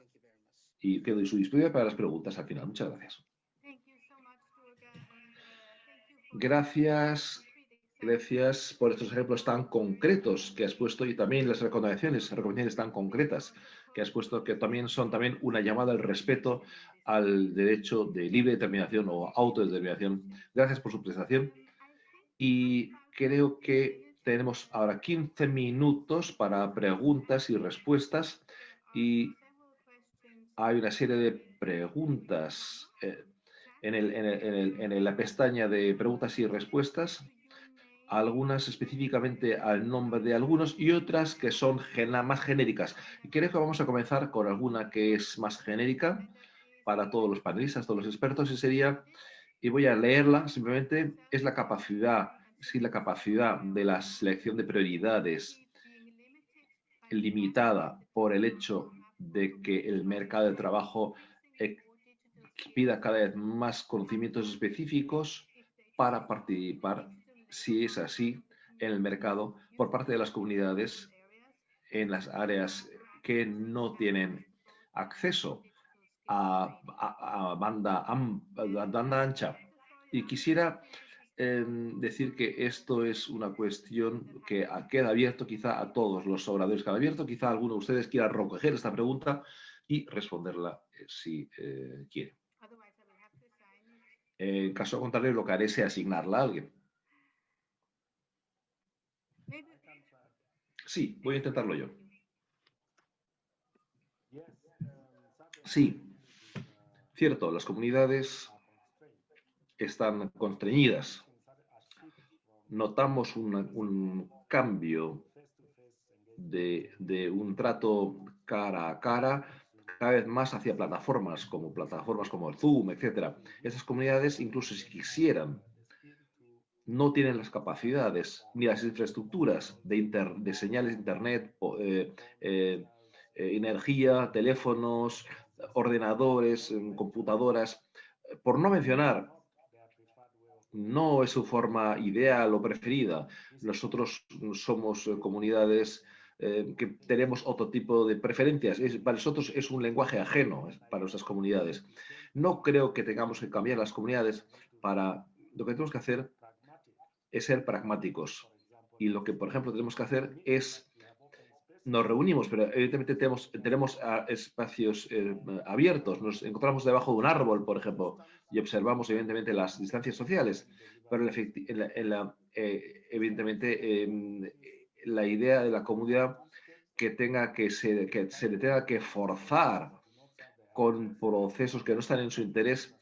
Y quedo a su disposición para las preguntas al final. Muchas gracias. Gracias por estos ejemplos tan concretos que has puesto y también las recomendaciones tan concretas que has puesto, que también son una llamada al respeto al derecho de libre determinación o autodeterminación. Gracias por su presentación y creo que tenemos ahora 15 minutos para preguntas y respuestas y hay una serie de preguntas en la pestaña de preguntas y respuestas, algunas específicamente al nombre de algunos y otras que son más genéricas. Y creo que vamos a comenzar con alguna que es más genérica para todos los panelistas, todos los expertos, y voy a leerla simplemente, es la capacidad de la selección de prioridades limitada por el hecho de que el mercado de trabajo pida cada vez más conocimientos específicos para participar, si es así, en el mercado por parte de las comunidades en las áreas que no tienen acceso a banda ancha. Y quisiera decir que esto es una cuestión que queda abierto quizá a todos los oradores que han abierto. Quizá alguno de ustedes quiera recoger esta pregunta y responderla si quiere. En caso contrario, lo que haré es asignarla a alguien. Sí, voy a intentarlo yo. Sí, cierto, las comunidades están constreñidas. Notamos un cambio de un trato cara a cara cada vez más hacia plataformas como el Zoom, etc. Esas comunidades, incluso si quisieran, no tienen las capacidades ni las infraestructuras de señales de internet, energía, teléfonos, ordenadores, computadoras, por no mencionar, no es su forma ideal o preferida. Nosotros somos comunidades que tenemos otro tipo de preferencias. Para nosotros es un lenguaje ajeno para nuestras comunidades. No creo que tengamos que cambiar las comunidades lo que tenemos que hacer es ser pragmáticos. Y lo que, por ejemplo, tenemos que hacer es, nos reunimos, pero evidentemente tenemos espacios abiertos. Nos encontramos debajo de un árbol, por ejemplo, y observamos, evidentemente, las distancias sociales. Pero evidentemente, la idea de la comunidad que se le tenga que forzar con procesos que no están en su interés,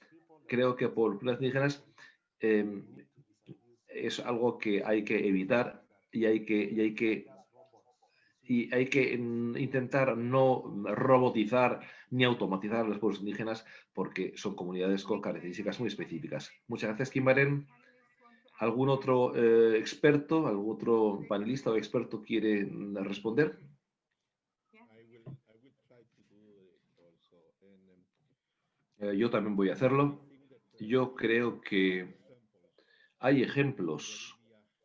creo que por las indígenas es algo que hay que evitar y hay que intentar no robotizar ni automatizar a los pueblos indígenas porque son comunidades con características muy específicas. Muchas gracias, Kimbaren. ¿Algún otro experto, algún otro panelista o experto quiere responder? Yo también voy a hacerlo. Yo creo que hay ejemplos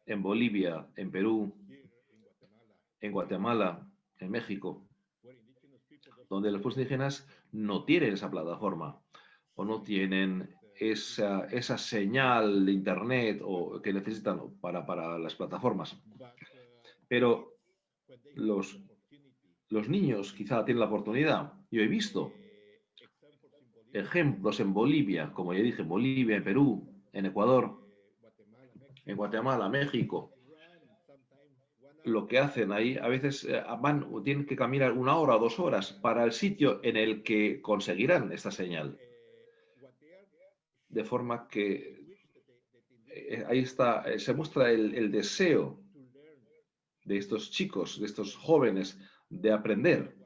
en Bolivia, en Perú, en Guatemala, en México, donde los pueblos indígenas no tienen esa plataforma o no tienen esa señal de internet que necesitan para las plataformas. Pero los niños quizá tienen la oportunidad. Yo he visto ejemplos en Bolivia, como ya dije, en Bolivia, en Perú, en Ecuador, en Guatemala, México. Lo que hacen ahí, a veces tienen que caminar 1 hora o 2 horas para el sitio en el que conseguirán esta señal. De forma que ahí está, se muestra el deseo de estos chicos, de estos jóvenes, de aprender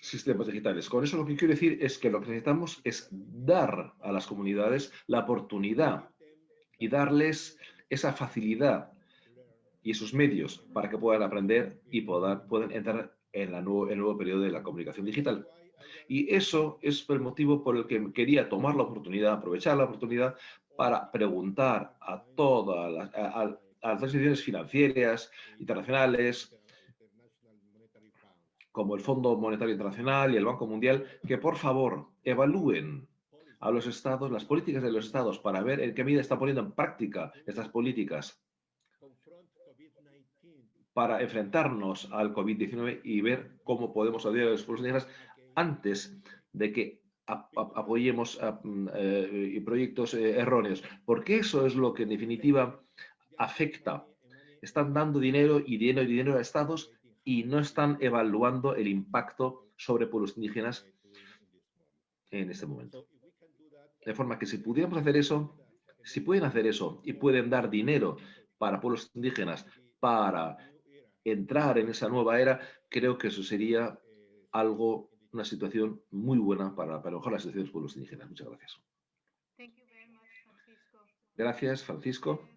sistemas digitales. Con eso lo que quiero decir es que lo que necesitamos es dar a las comunidades la oportunidad y darles esa facilidad y esos medios para que puedan aprender y puedan entrar en el nuevo periodo de la comunicación digital. Y eso es el motivo por el que quería tomar la oportunidad, aprovechar la oportunidad para preguntar a todas las instituciones financieras internacionales, como el Fondo Monetario Internacional y el Banco Mundial, que por favor evalúen a los estados, las políticas de los estados, para ver en qué medida están poniendo en práctica estas políticas para enfrentarnos al COVID-19 y ver cómo podemos ayudar a los pueblos indígenas antes de que apoyemos proyectos erróneos, porque eso es lo que en definitiva afecta. Están dando dinero y dinero a estados y no están evaluando el impacto sobre pueblos indígenas en este momento. De forma que si pudiéramos hacer eso, si pueden hacer eso y pueden dar dinero para pueblos indígenas para entrar en esa nueva era, creo que eso sería algo, una situación muy buena para mejorar la situación de los pueblos indígenas. Muchas gracias. Gracias, Francisco.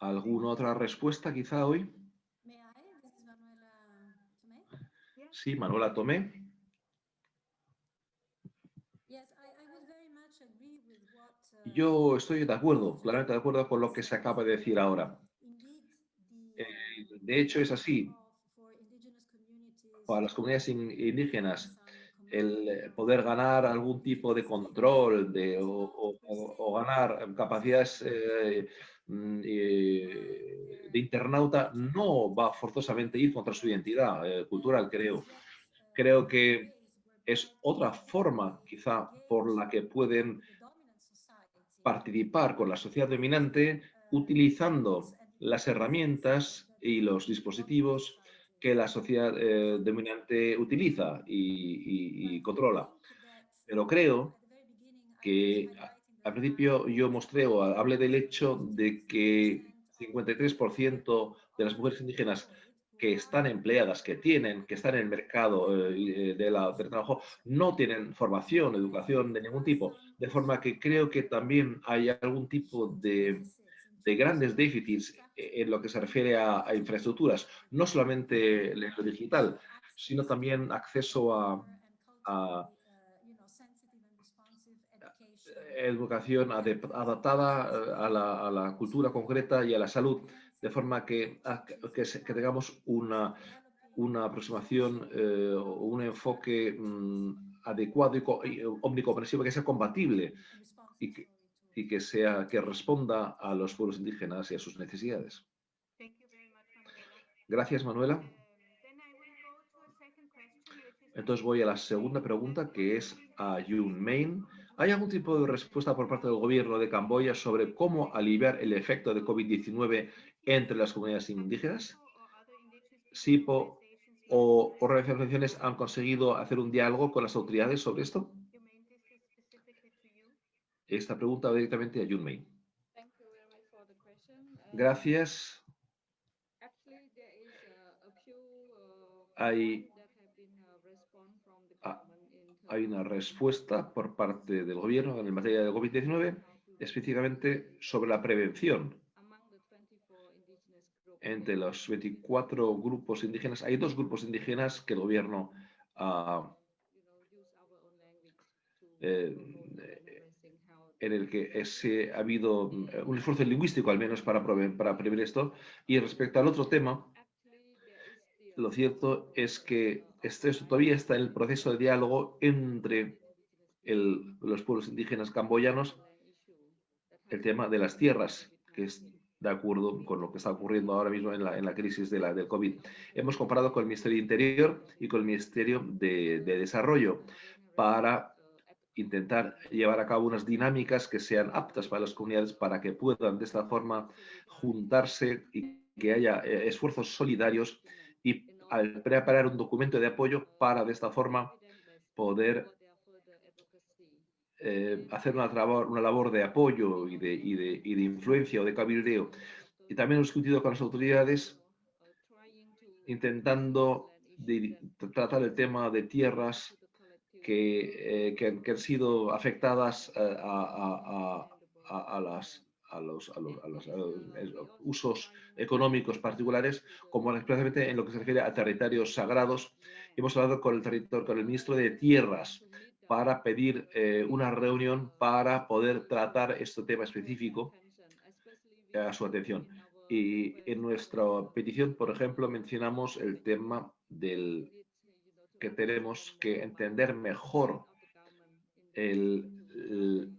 ¿Alguna otra respuesta quizá hoy? Sí, Manuela Tomé. Yo estoy de acuerdo, claramente de acuerdo con lo que se acaba de decir ahora. De hecho, es así. Para las comunidades indígenas, el poder ganar algún tipo de control o ganar capacidades de internauta no va forzosamente a ir contra su identidad cultural, creo. Creo que es otra forma, quizá, por la que pueden participar con la sociedad dominante utilizando las herramientas y los dispositivos que la sociedad dominante utiliza y controla. Pero creo que al principio yo mostré o hablé del hecho de que 53% de las mujeres indígenas que están empleadas, que están en el mercado del trabajo, no tienen formación, educación de ningún tipo. De forma que creo que también hay algún tipo de grandes déficits en lo que se refiere a infraestructuras, no solamente en lo digital, sino también acceso a educación adaptada a la cultura concreta y a la salud, de forma que tengamos una aproximación o un enfoque adecuado y omnicomprensivo que sea compatible y que responda a los pueblos indígenas y a sus necesidades. Gracias, Manuela. Entonces voy a la segunda pregunta, que es a Yun Main. ¿Hay algún tipo de respuesta por parte del gobierno de Camboya sobre cómo aliviar el efecto de COVID-19 entre las comunidades indígenas? ¿SIPO o organizaciones han conseguido hacer un diálogo con las autoridades sobre esto? Esta pregunta va directamente a Yun Main. Gracias. Hay una respuesta por parte del gobierno en materia de COVID-19, específicamente sobre la prevención. Entre los 24 grupos indígenas, hay 2 grupos indígenas que el gobierno en el que ha habido un esfuerzo lingüístico, al menos, para prevenir esto. Y respecto al otro tema, lo cierto es que esto todavía está en el proceso de diálogo entre los pueblos indígenas camboyanos, el tema de las tierras, que es de acuerdo con lo que está ocurriendo ahora mismo en la crisis del COVID. Hemos comparado con el Ministerio de Interior y con el Ministerio de Desarrollo para intentar llevar a cabo unas dinámicas que sean aptas para las comunidades para que puedan de esta forma juntarse y que haya esfuerzos solidarios y al preparar un documento de apoyo para de esta forma poder hacer una labor de apoyo y de influencia o de cabildeo. Y también hemos discutido con las autoridades intentando tratar el tema de tierras que han sido afectadas a los usos económicos particulares, como especialmente en lo que se refiere a territorios sagrados. Hemos hablado con el ministro de Tierras para pedir una reunión para poder tratar este tema específico a su atención. Y en nuestra petición, por ejemplo, mencionamos el tema del que tenemos que entender mejor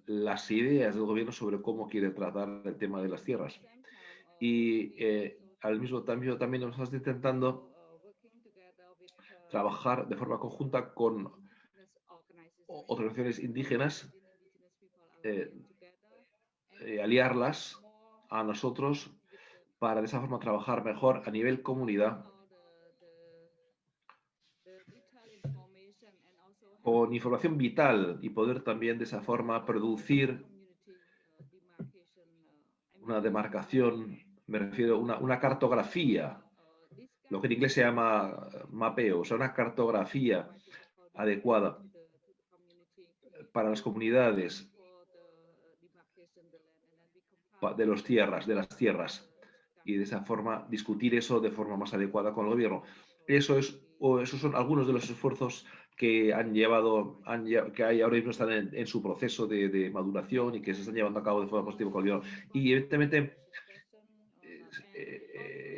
las ideas del gobierno sobre cómo quiere tratar el tema de las tierras. Y al mismo tiempo también nos estamos intentando trabajar de forma conjunta con organizaciones indígenas, aliarlas a nosotros para de esa forma trabajar mejor a nivel comunidad con información vital y poder también de esa forma producir una demarcación, me refiero a una cartografía, lo que en inglés se llama mapeo, o sea, una cartografía adecuada para las comunidades de las tierras, y de esa forma discutir eso de forma más adecuada con el gobierno. Esos son algunos de los esfuerzos que que hay ahora mismo están en su proceso de maduración y que se están llevando a cabo de forma positiva con el gobierno. Y evidentemente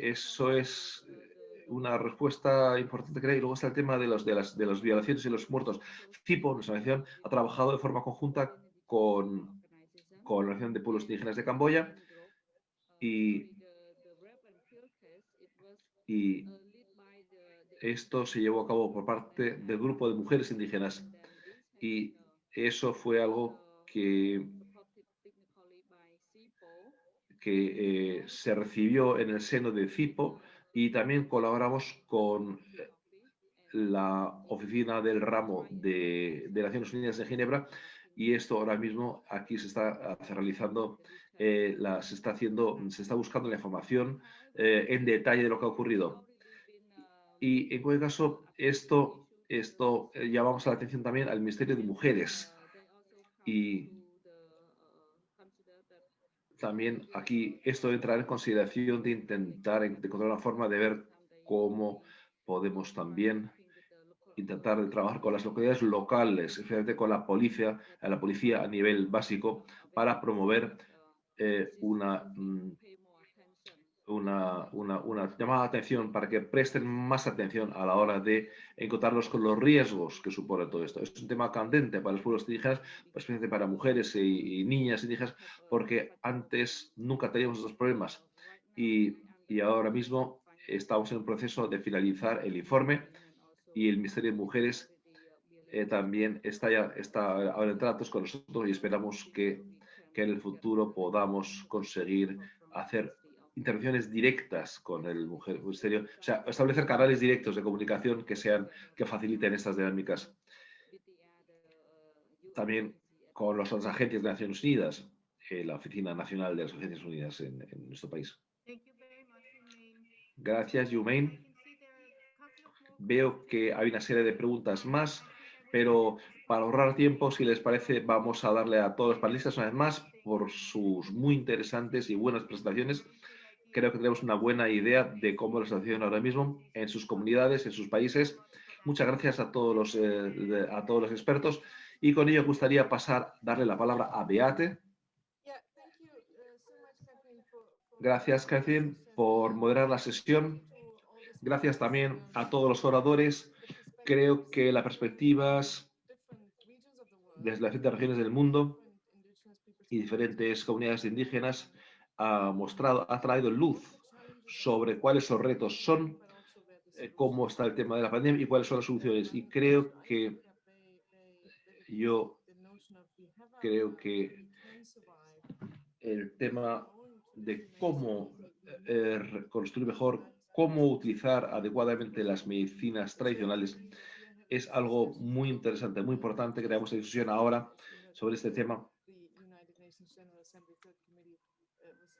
eso es una respuesta importante, creo. Y luego está el tema de las violaciones y los muertos. CIPO, nuestra organización, ha trabajado de forma conjunta con la Organización de Pueblos Indígenas de Camboya y esto se llevó a cabo por parte del grupo de mujeres indígenas y eso fue algo que se recibió en el seno de CIPO, y también colaboramos con la oficina del ramo de Naciones Unidas de Ginebra, y esto ahora mismo aquí se está realizando, se está buscando la información en detalle de lo que ha ocurrido. Y en cualquier caso, esto llamamos la atención también al Ministerio de Mujeres. Y también aquí esto entra en consideración de intentar encontrar una forma de ver cómo podemos también intentar trabajar con las localidades locales, especialmente con la policía a nivel básico, para promover una llamada de atención para que presten más atención a la hora de encontrarlos con los riesgos que supone todo esto. Es un tema candente para los pueblos indígenas, especialmente para mujeres y niñas indígenas, porque antes nunca teníamos estos problemas y ahora mismo estamos en un proceso de finalizar el informe, y el Ministerio de Mujeres también está ahora en tratos con nosotros, y esperamos que en el futuro podamos conseguir hacer intervenciones directas con el Ministerio, o sea, establecer canales directos de comunicación que faciliten estas dinámicas. También con las agencias de Naciones Unidas, la Oficina Nacional de las Naciones Unidas en nuestro país. Gracias, Yumain. Veo que hay una serie de preguntas más, pero para ahorrar tiempo, si les parece, vamos a darle a todos los panelistas una vez más por sus muy interesantes y buenas presentaciones. Creo que tenemos una buena idea de cómo la situación ahora mismo en sus comunidades, en sus países. Muchas gracias a todos los expertos, y con ello gustaría darle la palabra a Beate. Gracias, Catherine, por moderar la sesión. Gracias también a todos los oradores. Creo que las perspectivas desde las diferentes regiones del mundo y diferentes comunidades indígenas ha traído luz sobre cuáles los retos son, cómo está el tema de la pandemia y cuáles son las soluciones. Y creo que el tema de cómo construir mejor, cómo utilizar adecuadamente las medicinas tradicionales es algo muy interesante, muy importante que tengamos discusión ahora sobre este tema,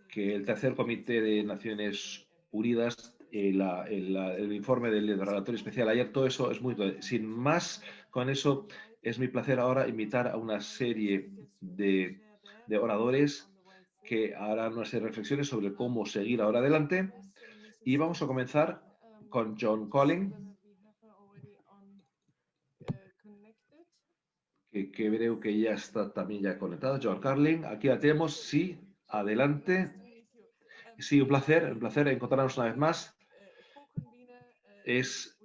que el tercer comité de Naciones Unidas, el informe del relatorio especial ayer, todo eso es muy... Sin más, con eso es mi placer ahora invitar a una serie de oradores que harán unas reflexiones sobre cómo seguir ahora adelante. Y vamos a comenzar con John Colling, que creo que ya está también ya conectado. John Carling, aquí la tenemos. Sí, adelante. Sí, un placer encontrarnos una vez más. Es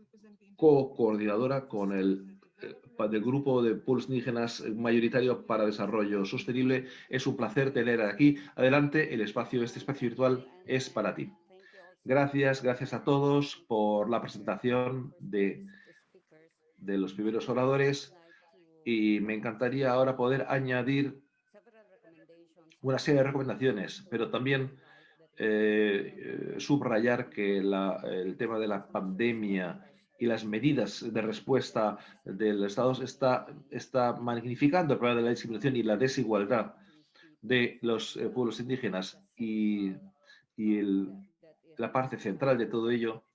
co-coordinadora con del grupo de pueblos indígenas mayoritario para desarrollo sostenible. Es un placer tener aquí. Adelante, este espacio virtual es para ti. Gracias a todos por la presentación de los primeros oradores y me encantaría ahora poder añadir una serie de recomendaciones, pero también subrayar que el tema de la pandemia y las medidas de respuesta de los Estados está magnificando el problema de la discriminación y la desigualdad de los pueblos indígenas la parte central de todo ello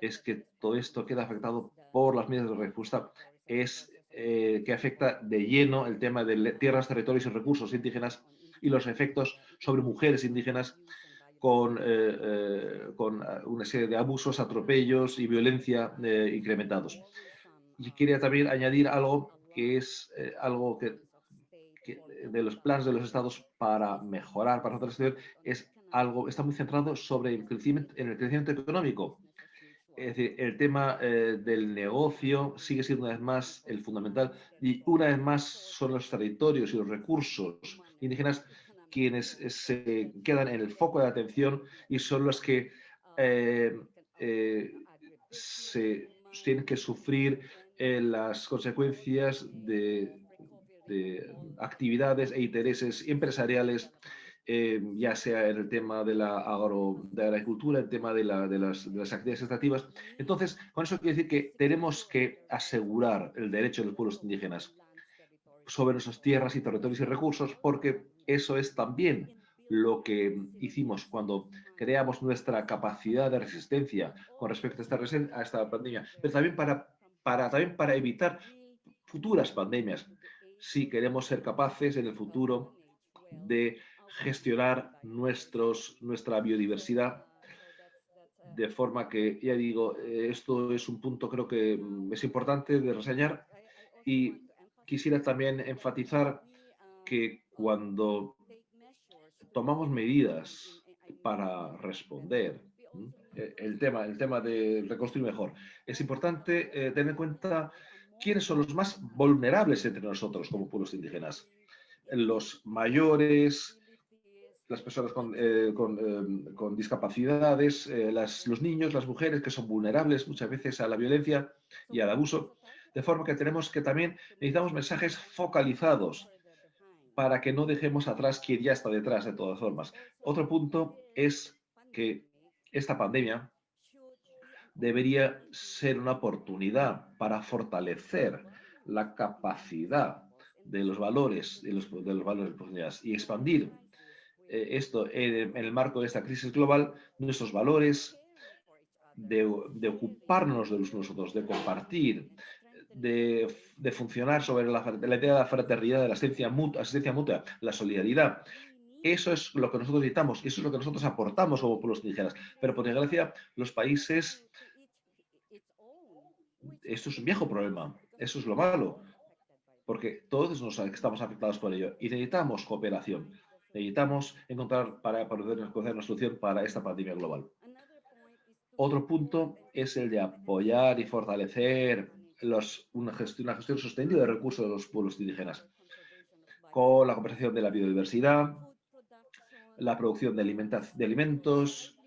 es que todo esto queda afectado por las medidas de respuesta, es que afecta de lleno el tema de tierras, territorios y recursos indígenas y los efectos sobre mujeres indígenas con una serie de abusos, atropellos y violencia incrementados. Y quería también añadir algo que es algo que de los planes de los estados para mejorar, para otra situación, está muy centrado sobre el crecimiento económico. Es decir, el tema del negocio sigue siendo una vez más el fundamental y una vez más son los territorios y los recursos indígenas quienes se quedan en el foco de atención y son los que se tienen que sufrir las consecuencias de actividades e intereses empresariales, ya sea en el tema de la agricultura, el tema de las actividades extractivas. Entonces, con eso quiero decir que tenemos que asegurar el derecho de los pueblos indígenas sobre nuestras tierras y territorios y recursos, porque eso es también lo que hicimos cuando creamos nuestra capacidad de resistencia con respecto a esta pandemia, pero también para evitar futuras pandemias, si queremos ser capaces en el futuro de gestionar nuestra biodiversidad, de forma que, ya digo, esto es un punto creo que es importante de reseñar y quisiera también enfatizar que cuando tomamos medidas para responder el tema de reconstruir mejor, es importante tener en cuenta quiénes son los más vulnerables entre nosotros como pueblos indígenas. Los mayores, las personas con discapacidades, los niños, las mujeres que son vulnerables muchas veces a la violencia y al abuso, de forma que también necesitamos mensajes focalizados para que no dejemos atrás quien ya está detrás de todas formas. Otro punto es que esta pandemia debería ser una oportunidad para fortalecer la capacidad de los valores, de los valores de oportunidades y expandir esto en el marco de esta crisis global, nuestros valores de ocuparnos de nosotros, de compartir, de funcionar sobre la idea de la fraternidad, de la asistencia mutua, la solidaridad. Eso es lo que nosotros necesitamos, eso es lo que nosotros aportamos como pueblos indígenas. Pero por desgracia, los países, esto es un viejo problema, eso es lo malo, porque todos estamos afectados por ello y necesitamos cooperación. Necesitamos para poder encontrar una solución para esta pandemia global. Otro punto es el de apoyar y fortalecer una gestión sostenible de recursos de los pueblos indígenas, con la conservación de la biodiversidad, la producción de alimentos,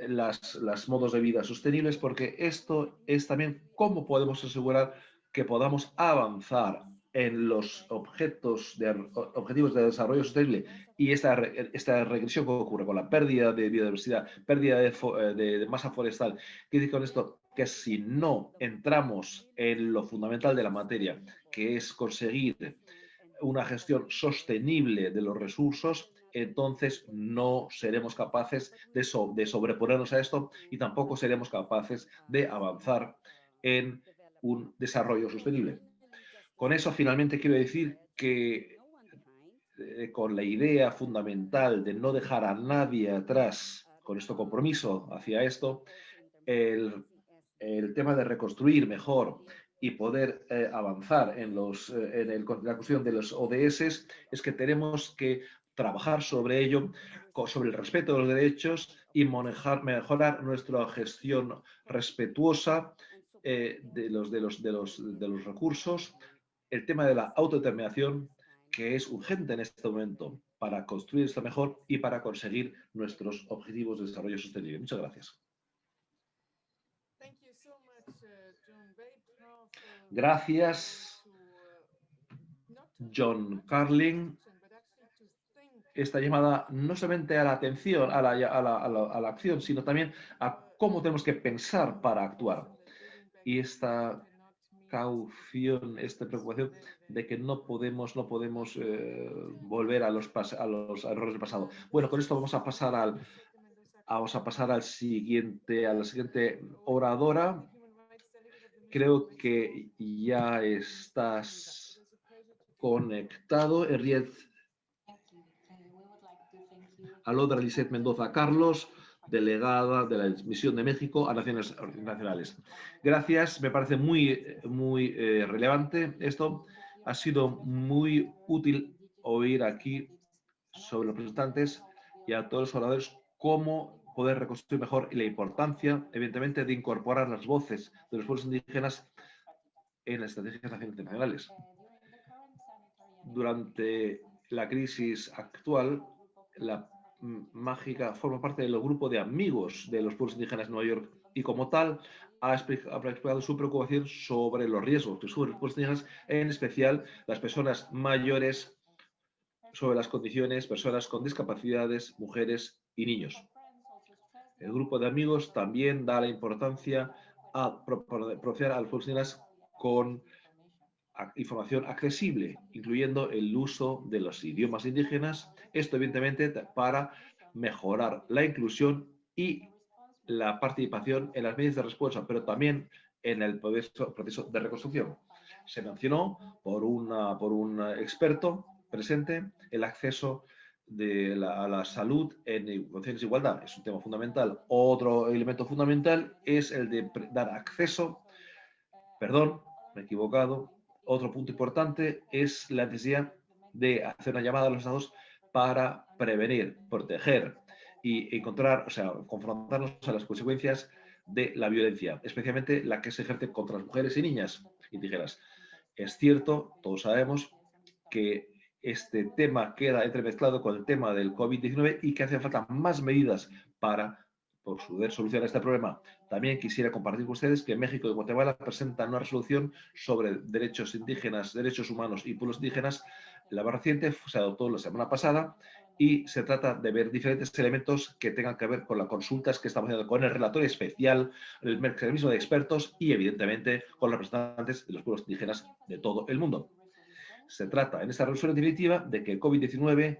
los modos de vida sostenibles, porque esto es también cómo podemos asegurar que podamos avanzar en los objetivos de desarrollo sostenible y esta regresión que ocurre con la pérdida de biodiversidad, pérdida de masa forestal. ¿Qué dice con esto? Que si no entramos en lo fundamental de la materia, que es conseguir una gestión sostenible de los recursos, entonces no seremos capaces de sobreponernos a esto y tampoco seremos capaces de avanzar en un desarrollo sostenible. Con eso, finalmente, quiero decir que con la idea fundamental de no dejar a nadie atrás, con este compromiso hacia esto, el tema de reconstruir mejor y poder avanzar en la cuestión de los ODS es que tenemos que trabajar sobre ello, sobre el respeto de los derechos y mejorar nuestra gestión respetuosa de los recursos, el tema de la autodeterminación, que es urgente en este momento para construir esto mejor y para conseguir nuestros objetivos de desarrollo sostenible. Muchas gracias. Gracias, John Carlin. Esta llamada no solamente a la atención, a la acción, sino también a cómo tenemos que pensar para actuar. Y esta caución, esta preocupación de que no podemos volver a los errores del pasado. Bueno, con esto vamos a pasar a la siguiente oradora. Creo que ya estás conectado, Henriette. Alondra Lisset Mendoza Carlos, delegada de la Misión de México a Naciones Nacionales. Gracias, me parece muy relevante esto. Ha sido muy útil oír aquí sobre los representantes y a todos los oradores cómo poder reconstruir mejor y la importancia, evidentemente, de incorporar las voces de los pueblos indígenas en las estrategias internacionales. Durante la crisis actual, la Mágica forma parte del grupo de amigos de los pueblos indígenas de Nueva York y como tal ha explicado su preocupación sobre los riesgos que sufren los pueblos indígenas, en especial las personas mayores, sobre las condiciones, personas con discapacidades, mujeres y niños. El grupo de amigos también da la importancia a proporcionar a los pueblos indígenas con información accesible, incluyendo el uso de los idiomas indígenas. Esto, evidentemente, para mejorar la inclusión y la participación en las medidas de respuesta, pero también en el proceso de reconstrucción. Se mencionó por un experto presente el acceso a la salud en condiciones de igualdad. Es un tema fundamental. Otro elemento fundamental es el de dar acceso, perdón, me he equivocado. Otro punto importante es la necesidad de hacer una llamada a los estados para prevenir, proteger y confrontarnos a las consecuencias de la violencia, especialmente la que se ejerce contra las mujeres y niñas indígenas. Es cierto, todos sabemos que este tema queda entremezclado con el tema del COVID-19 y que hacen falta más medidas para poder solucionar este problema. También quisiera compartir con ustedes que México y Guatemala presentan una resolución sobre derechos indígenas, derechos humanos y pueblos indígenas. La más reciente se adoptó la semana pasada y se trata de ver diferentes elementos que tengan que ver con las consultas que estamos haciendo con el relator especial, el mecanismo de expertos y, evidentemente, con los representantes de los pueblos indígenas de todo el mundo. Se trata, en esta resolución definitiva, de que el COVID-19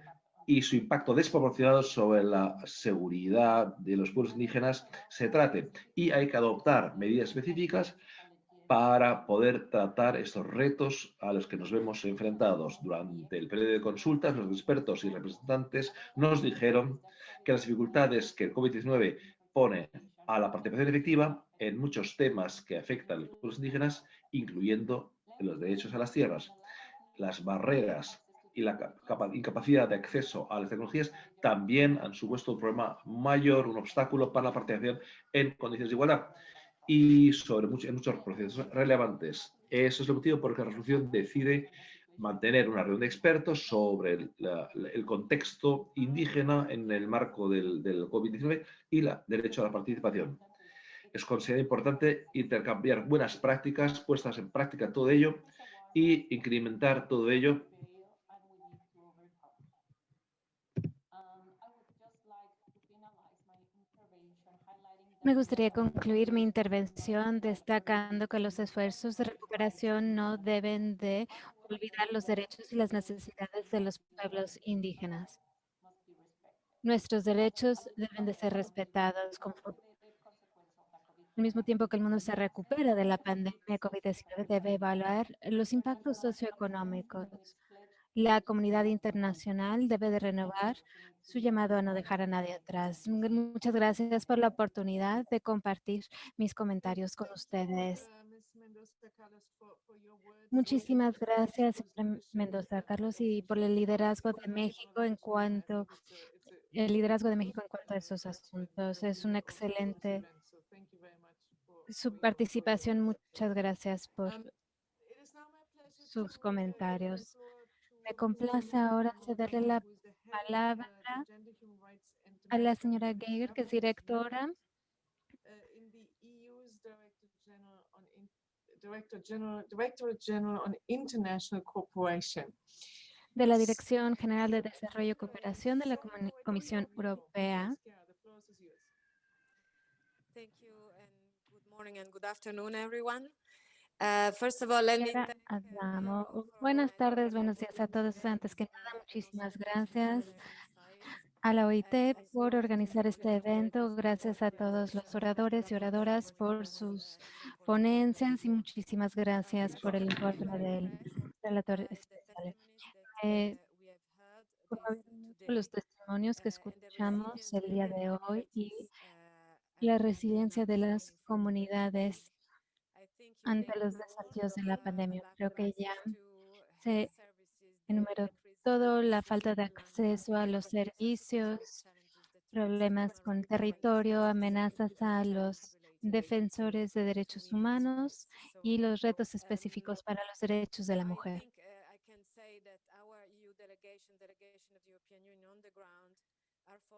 y su impacto desproporcionado sobre la seguridad de los pueblos indígenas se trate. Y hay que adoptar medidas específicas para poder tratar estos retos a los que nos vemos enfrentados. Durante el periodo de consultas, los expertos y representantes nos dijeron que las dificultades que el COVID-19 pone a la participación efectiva en muchos temas que afectan a los pueblos indígenas, incluyendo los derechos a las tierras, las barreras y la incapacidad de acceso a las tecnologías también han supuesto un problema mayor, un obstáculo para la participación en condiciones de igualdad y en muchos procesos relevantes. Eso es el motivo por el que la resolución decide mantener una reunión de expertos sobre el contexto indígena en el marco del COVID-19 y el derecho a la participación. Es considerado importante intercambiar buenas prácticas, puestas en práctica todo ello y incrementar todo ello. Me gustaría concluir mi intervención destacando que los esfuerzos de recuperación no deben de olvidar los derechos y las necesidades de los pueblos indígenas. Nuestros derechos deben de ser respetados al mismo tiempo que el mundo se recupera de la pandemia COVID-19, debe evaluar los impactos socioeconómicos. La comunidad internacional debe de renovar su llamado a no dejar a nadie atrás. Muchas gracias por la oportunidad de compartir mis comentarios con ustedes. Muchísimas gracias, Mendoza Carlos, y por el liderazgo de México en cuanto a esos asuntos. Es un excelente su participación. Muchas gracias por sus comentarios. Me complace ahora cederle la palabra a la señora Geiger, que es directora Directorate General on International Cooperation. de la Dirección General de Desarrollo y Cooperación de la Comisión Europea. Thank you and good morning and good afternoon, everyone. First of all, let me Señora Adamo, buenas tardes, buenos días a todos. Antes que nada, muchísimas gracias a la OIT por organizar este evento. Gracias a todos los oradores y oradoras por sus ponencias y muchísimas gracias por el informe del relator especial. Los testimonios que escuchamos el día de hoy y la resiliencia de las comunidades ante los desafíos de la pandemia. Creo que ya se enumeró todo, la falta de acceso a los servicios, problemas con territorio, amenazas a los defensores de derechos humanos y los retos específicos para los derechos de la mujer.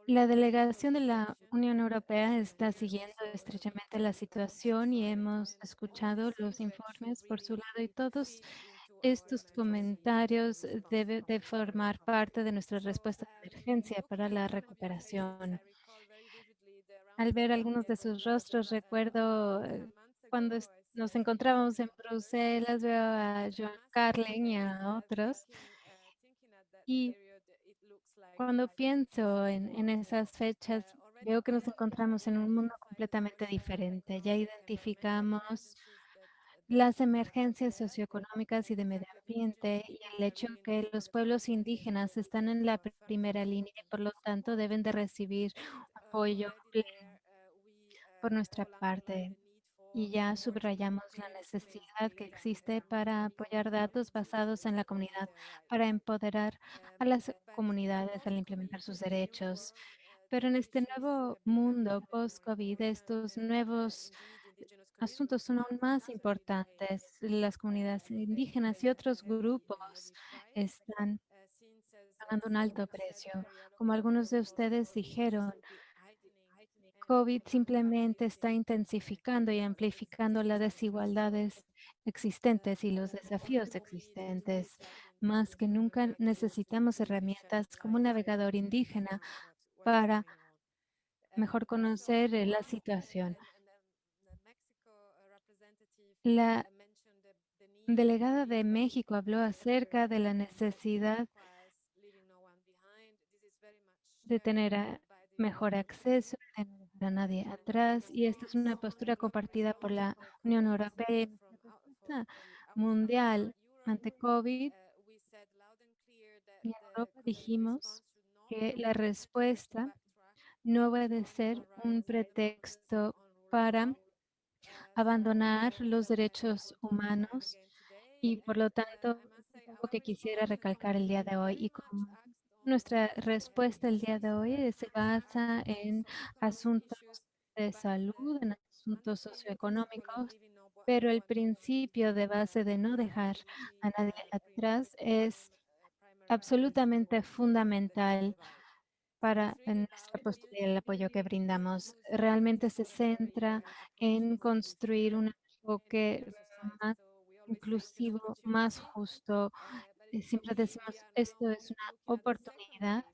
La delegación de la Unión Europea está siguiendo estrechamente la situación y hemos escuchado los informes por su lado, y todos estos comentarios deben de formar parte de nuestra respuesta de emergencia para la recuperación. Al ver algunos de sus rostros, recuerdo cuando nos encontrábamos en Bruselas, veo a Joan Carlin y a otros, y cuando pienso en esas fechas, veo que nos encontramos en un mundo completamente diferente. Ya identificamos las emergencias socioeconómicas y de medio ambiente y el hecho que los pueblos indígenas están en la primera línea y por lo tanto deben de recibir apoyo pleno por nuestra parte. Y ya subrayamos la necesidad que existe para apoyar datos basados en la comunidad, para empoderar a las comunidades al implementar sus derechos. Pero en este nuevo mundo post-COVID, estos nuevos asuntos son aún más importantes. Las comunidades indígenas y otros grupos están pagando un alto precio. Como algunos de ustedes dijeron, COVID simplemente está intensificando y amplificando las desigualdades existentes y los desafíos existentes. Más que nunca necesitamos herramientas como un navegador indígena para mejor conocer la situación. La delegada de México habló acerca de la necesidad de tener mejor acceso, de no dejar a nadie atrás, y esta es una postura compartida por la Unión Europea y nuestra respuesta mundial ante COVID. Y en Europa dijimos que la respuesta no puede ser un pretexto para abandonar los derechos humanos, y por lo tanto es algo que quisiera recalcar el día de hoy. Y como nuestra respuesta el día de hoy se basa en asuntos de salud, en asuntos socioeconómicos, pero el principio de base de no dejar a nadie atrás es absolutamente fundamental para nuestra postura y el apoyo que brindamos. Realmente se centra en construir un enfoque más inclusivo, más justo. Siempre decimos, esto es una oportunidad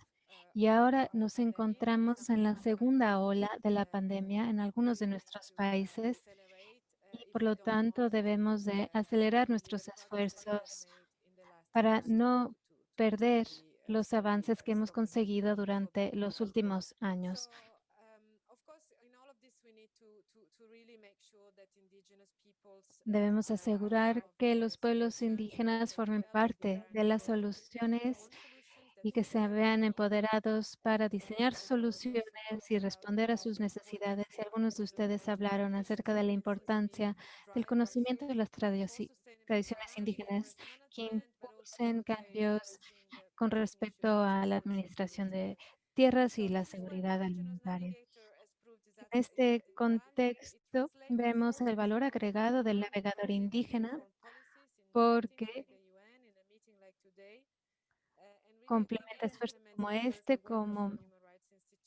y ahora nos encontramos en la segunda ola de la pandemia en algunos de nuestros países y por lo tanto debemos de acelerar nuestros esfuerzos para no perder los avances que hemos conseguido durante los últimos años. Debemos asegurar que los pueblos indígenas formen parte de las soluciones y que se vean empoderados para diseñar soluciones y responder a sus necesidades. Y algunos de ustedes hablaron acerca de la importancia del conocimiento de las tradiciones indígenas que impulsen cambios con respecto a la administración de tierras y la seguridad alimentaria. En este contexto vemos el valor agregado del navegador indígena porque complementa esfuerzos como este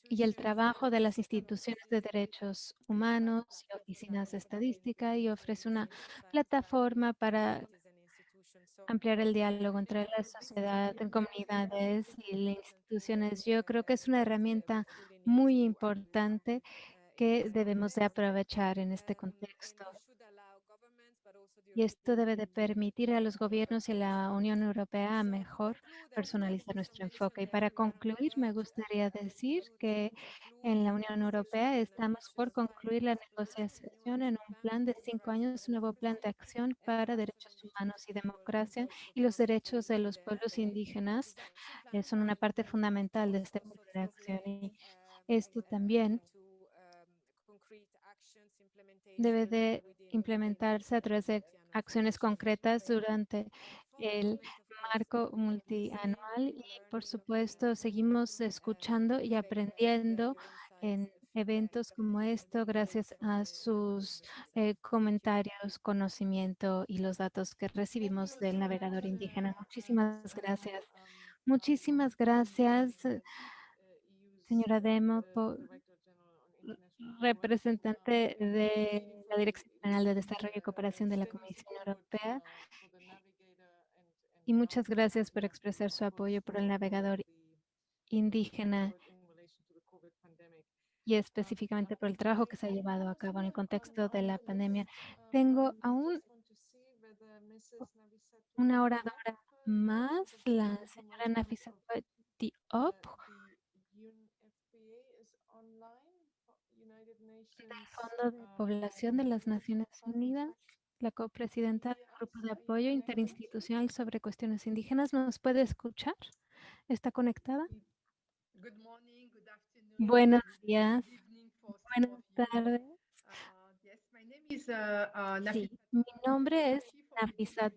y el trabajo de las instituciones de derechos humanos y oficinas de estadística y ofrece una plataforma para ampliar el diálogo entre la sociedad, en comunidades y las instituciones. Yo creo que es una herramienta muy importante que debemos de aprovechar en este contexto. Y esto debe de permitir a los gobiernos y a la Unión Europea a mejor personalizar nuestro enfoque. Y para concluir, me gustaría decir que en la Unión Europea estamos por concluir la negociación en un plan de 5 años, un nuevo plan de acción para derechos humanos y democracia y los derechos de los pueblos indígenas son una parte fundamental de este plan de acción. Y esto también debe de implementarse a través de acciones concretas durante el marco multianual y, por supuesto, seguimos escuchando y aprendiendo en eventos como esto gracias a sus comentarios, conocimiento y los datos que recibimos del navegador indígena. Muchísimas gracias. Muchísimas gracias, señora Demo, representante de la Dirección General de Desarrollo y Cooperación de la Comisión Europea. Y muchas gracias por expresar su apoyo por el navegador indígena y específicamente por el trabajo que se ha llevado a cabo en el contexto de la pandemia. Tengo aún una oradora más, la señora Nafisa Diop, del Fondo de Población de las Naciones Unidas, la copresidenta del Grupo de Apoyo Interinstitucional sobre Cuestiones Indígenas. ¿Nos puede escuchar? ¿Está conectada? Buenos días, buenas tardes. Sí, mi nombre es Nafisa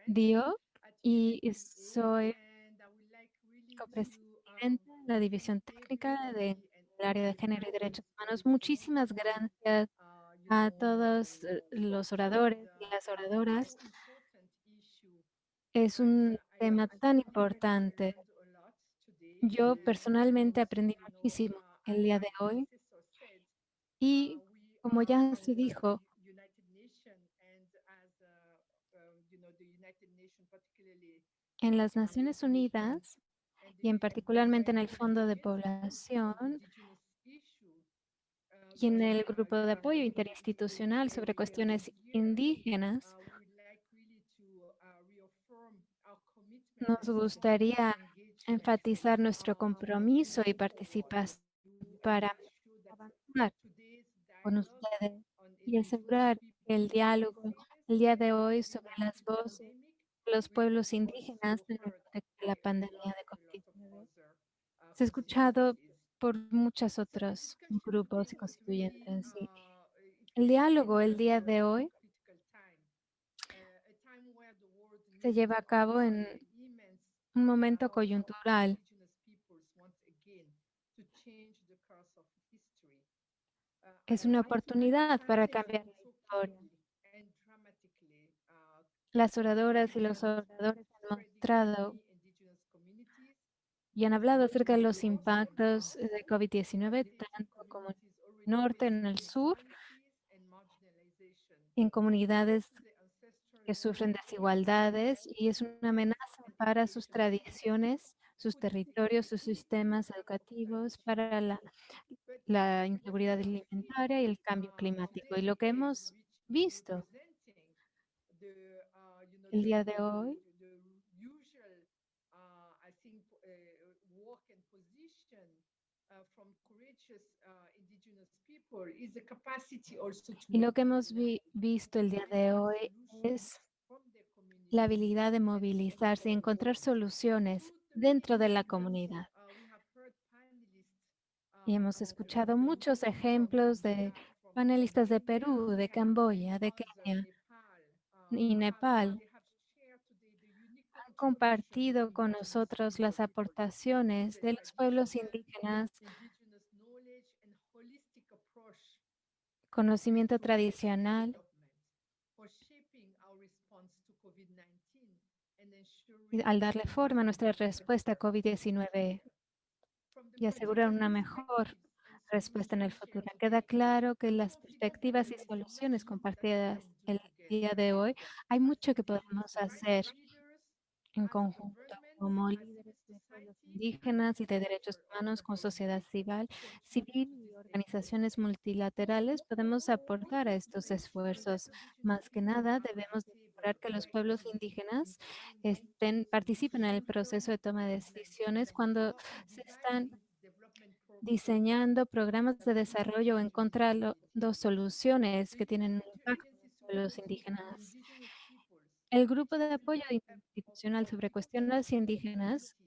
Diop y soy copresidente de la División Técnica del área de Género y Derechos Humanos. Muchísimas gracias a todos los oradores y las oradoras. Es un tema tan importante. Yo personalmente aprendí muchísimo el día de hoy y como ya se dijo, en las Naciones Unidas y en particularmente en el Fondo de Población y en el Grupo de Apoyo Interinstitucional sobre Cuestiones Indígenas, nos gustaría enfatizar nuestro compromiso y participación para avanzar con ustedes y asegurar que el diálogo el día de hoy sobre las voces de los pueblos indígenas en el contexto de la pandemia de COVID-19 se ha escuchado por muchos otros grupos y constituyentes. Y el diálogo el día de hoy se lleva a cabo en un momento coyuntural. Es una oportunidad para cambiar la historia. Las oradoras y los oradores han mostrado y han hablado acerca de los impactos de COVID-19, tanto como en el norte, en el sur, en comunidades que sufren desigualdades, y es una amenaza para sus tradiciones, sus territorios, sus sistemas educativos, para la inseguridad alimentaria y el cambio climático. Y lo que hemos visto el día de hoy y lo que hemos visto el día de hoy es la habilidad de movilizarse y encontrar soluciones dentro de la comunidad. Y hemos escuchado muchos ejemplos de panelistas de Perú, de Camboya, de Kenia y Nepal. Han compartido con nosotros las aportaciones de los pueblos indígenas, conocimiento tradicional, y al darle forma a nuestra respuesta a COVID-19 y asegurar una mejor respuesta en el futuro. Queda claro que las perspectivas y soluciones compartidas el día de hoy, hay mucho que podemos hacer en conjunto como líderes de pueblos indígenas y de derechos humanos con sociedad civil y organizaciones multilaterales. Podemos aportar a estos esfuerzos. Más que nada, debemos asegurar que los pueblos indígenas participen en el proceso de toma de decisiones cuando se están diseñando programas de desarrollo o encontrando soluciones que tienen un impacto en los pueblos indígenas. El grupo de apoyo institucional sobre cuestiones indígenas,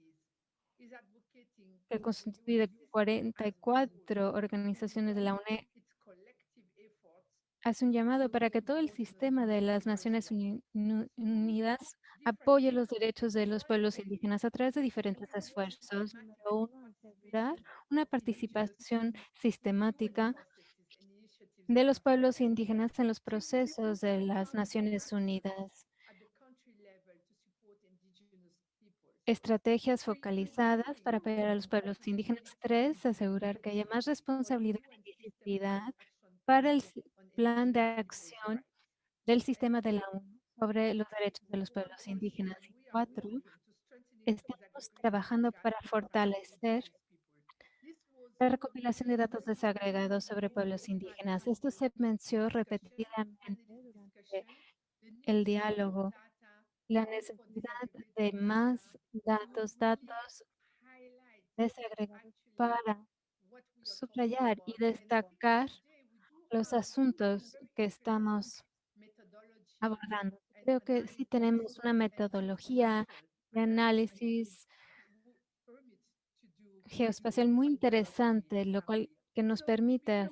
que constituye de 44 organizaciones de la UNE, hace un llamado para que todo el sistema de las Naciones Unidas apoye los derechos de los pueblos indígenas a través de diferentes esfuerzos. Número uno, asegurar una participación sistemática de los pueblos indígenas en los procesos de las Naciones Unidas. Estrategias focalizadas para apoyar a los pueblos indígenas. 3, asegurar que haya más responsabilidad y visibilidad para el plan de acción del sistema de la ONU sobre los derechos de los pueblos indígenas. Y 4, estamos trabajando para fortalecer la recopilación de datos desagregados sobre pueblos indígenas. Esto se mencionó repetidamente durante el diálogo. La necesidad de más datos desagregados para subrayar y destacar los asuntos que estamos abordando. Creo que sí tenemos una metodología de análisis geoespacial muy interesante, lo cual que nos permite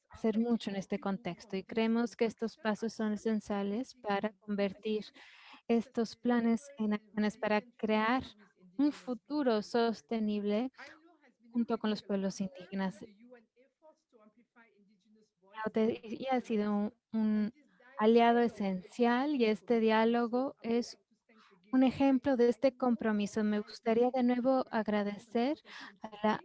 hacer mucho en este contexto, y creemos que estos pasos son esenciales para convertir estos planes en acciones para crear un futuro sostenible junto con los pueblos indígenas. Y ha sido un aliado esencial, y este diálogo es un ejemplo de este compromiso. Me gustaría de nuevo agradecer a la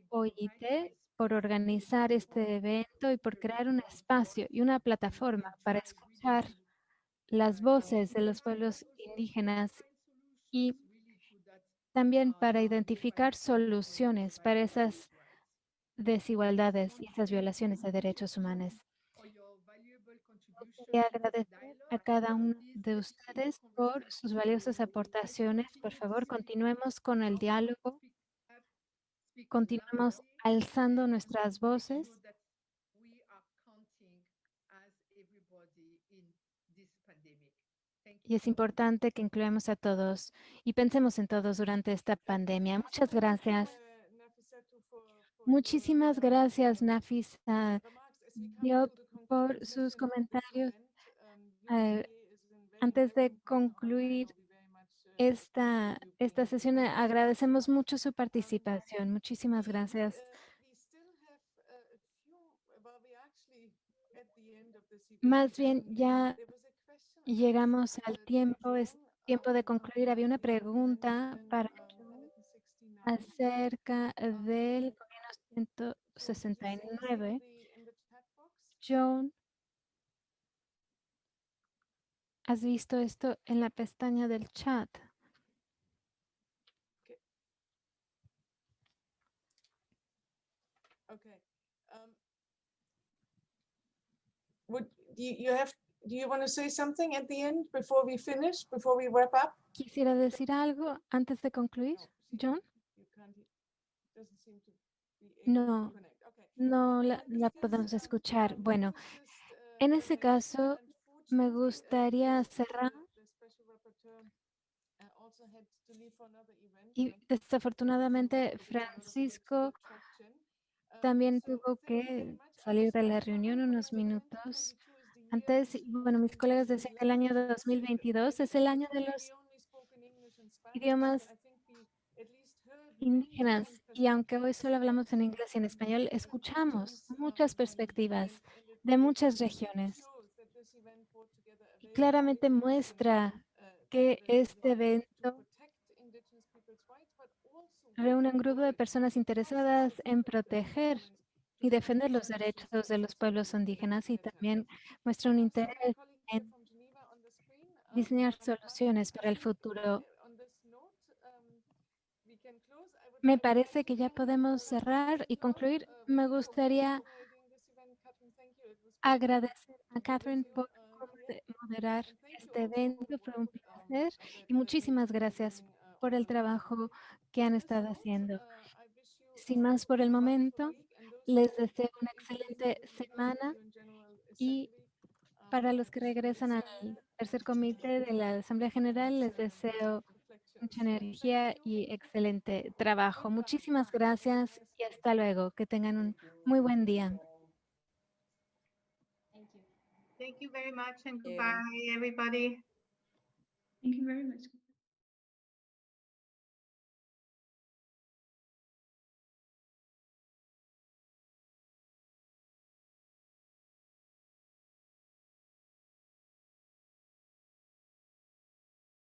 OIT por organizar este evento y por crear un espacio y una plataforma para escuchar las voces de los pueblos indígenas y también para identificar soluciones para esas desigualdades y esas violaciones de derechos humanos. Quería agradecer a cada uno de ustedes por sus valiosas aportaciones. Por favor, continuemos con el diálogo, continuemos alzando nuestras voces. Y es importante que incluyamos a todos y pensemos en todos durante esta pandemia. Muchas gracias. Muchísimas gracias, Nafisa Diop, por sus comentarios. Antes de concluir esta sesión, agradecemos mucho su participación. Muchísimas gracias. Más bien, ya Llegamos al tiempo, es tiempo de concluir. Había una pregunta para acerca del gobierno 169. John, ¿has visto esto en la pestaña del chat? Okay. Do you want to say something at the end before we finish, before we wrap up? ¿Quisiera decir algo antes de concluir, John? No, no la podemos escuchar. Bueno, en ese caso, me gustaría cerrar. Y desafortunadamente, Francisco también tuvo que salir de la reunión unos minutos antes. Y bueno, mis colegas decían que el año 2022 es el año de los idiomas indígenas. Y aunque hoy solo hablamos en inglés y en español, escuchamos muchas perspectivas de muchas regiones. Y claramente muestra que este evento reúne un grupo de personas interesadas en proteger y defender los derechos de los pueblos indígenas y también muestra un interés en diseñar soluciones para el futuro. Me parece que ya podemos cerrar y concluir. Me gustaría agradecer a Catherine por moderar este evento. Fue un placer y muchísimas gracias por el trabajo que han estado haciendo. Sin más por el momento, les deseo una excelente semana y para los que regresan al tercer comité de la Asamblea General, les deseo mucha energía y excelente trabajo. Muchísimas gracias y hasta luego. Que tengan un muy buen día. Thank you very much and goodbye, everybody. Thank you very much.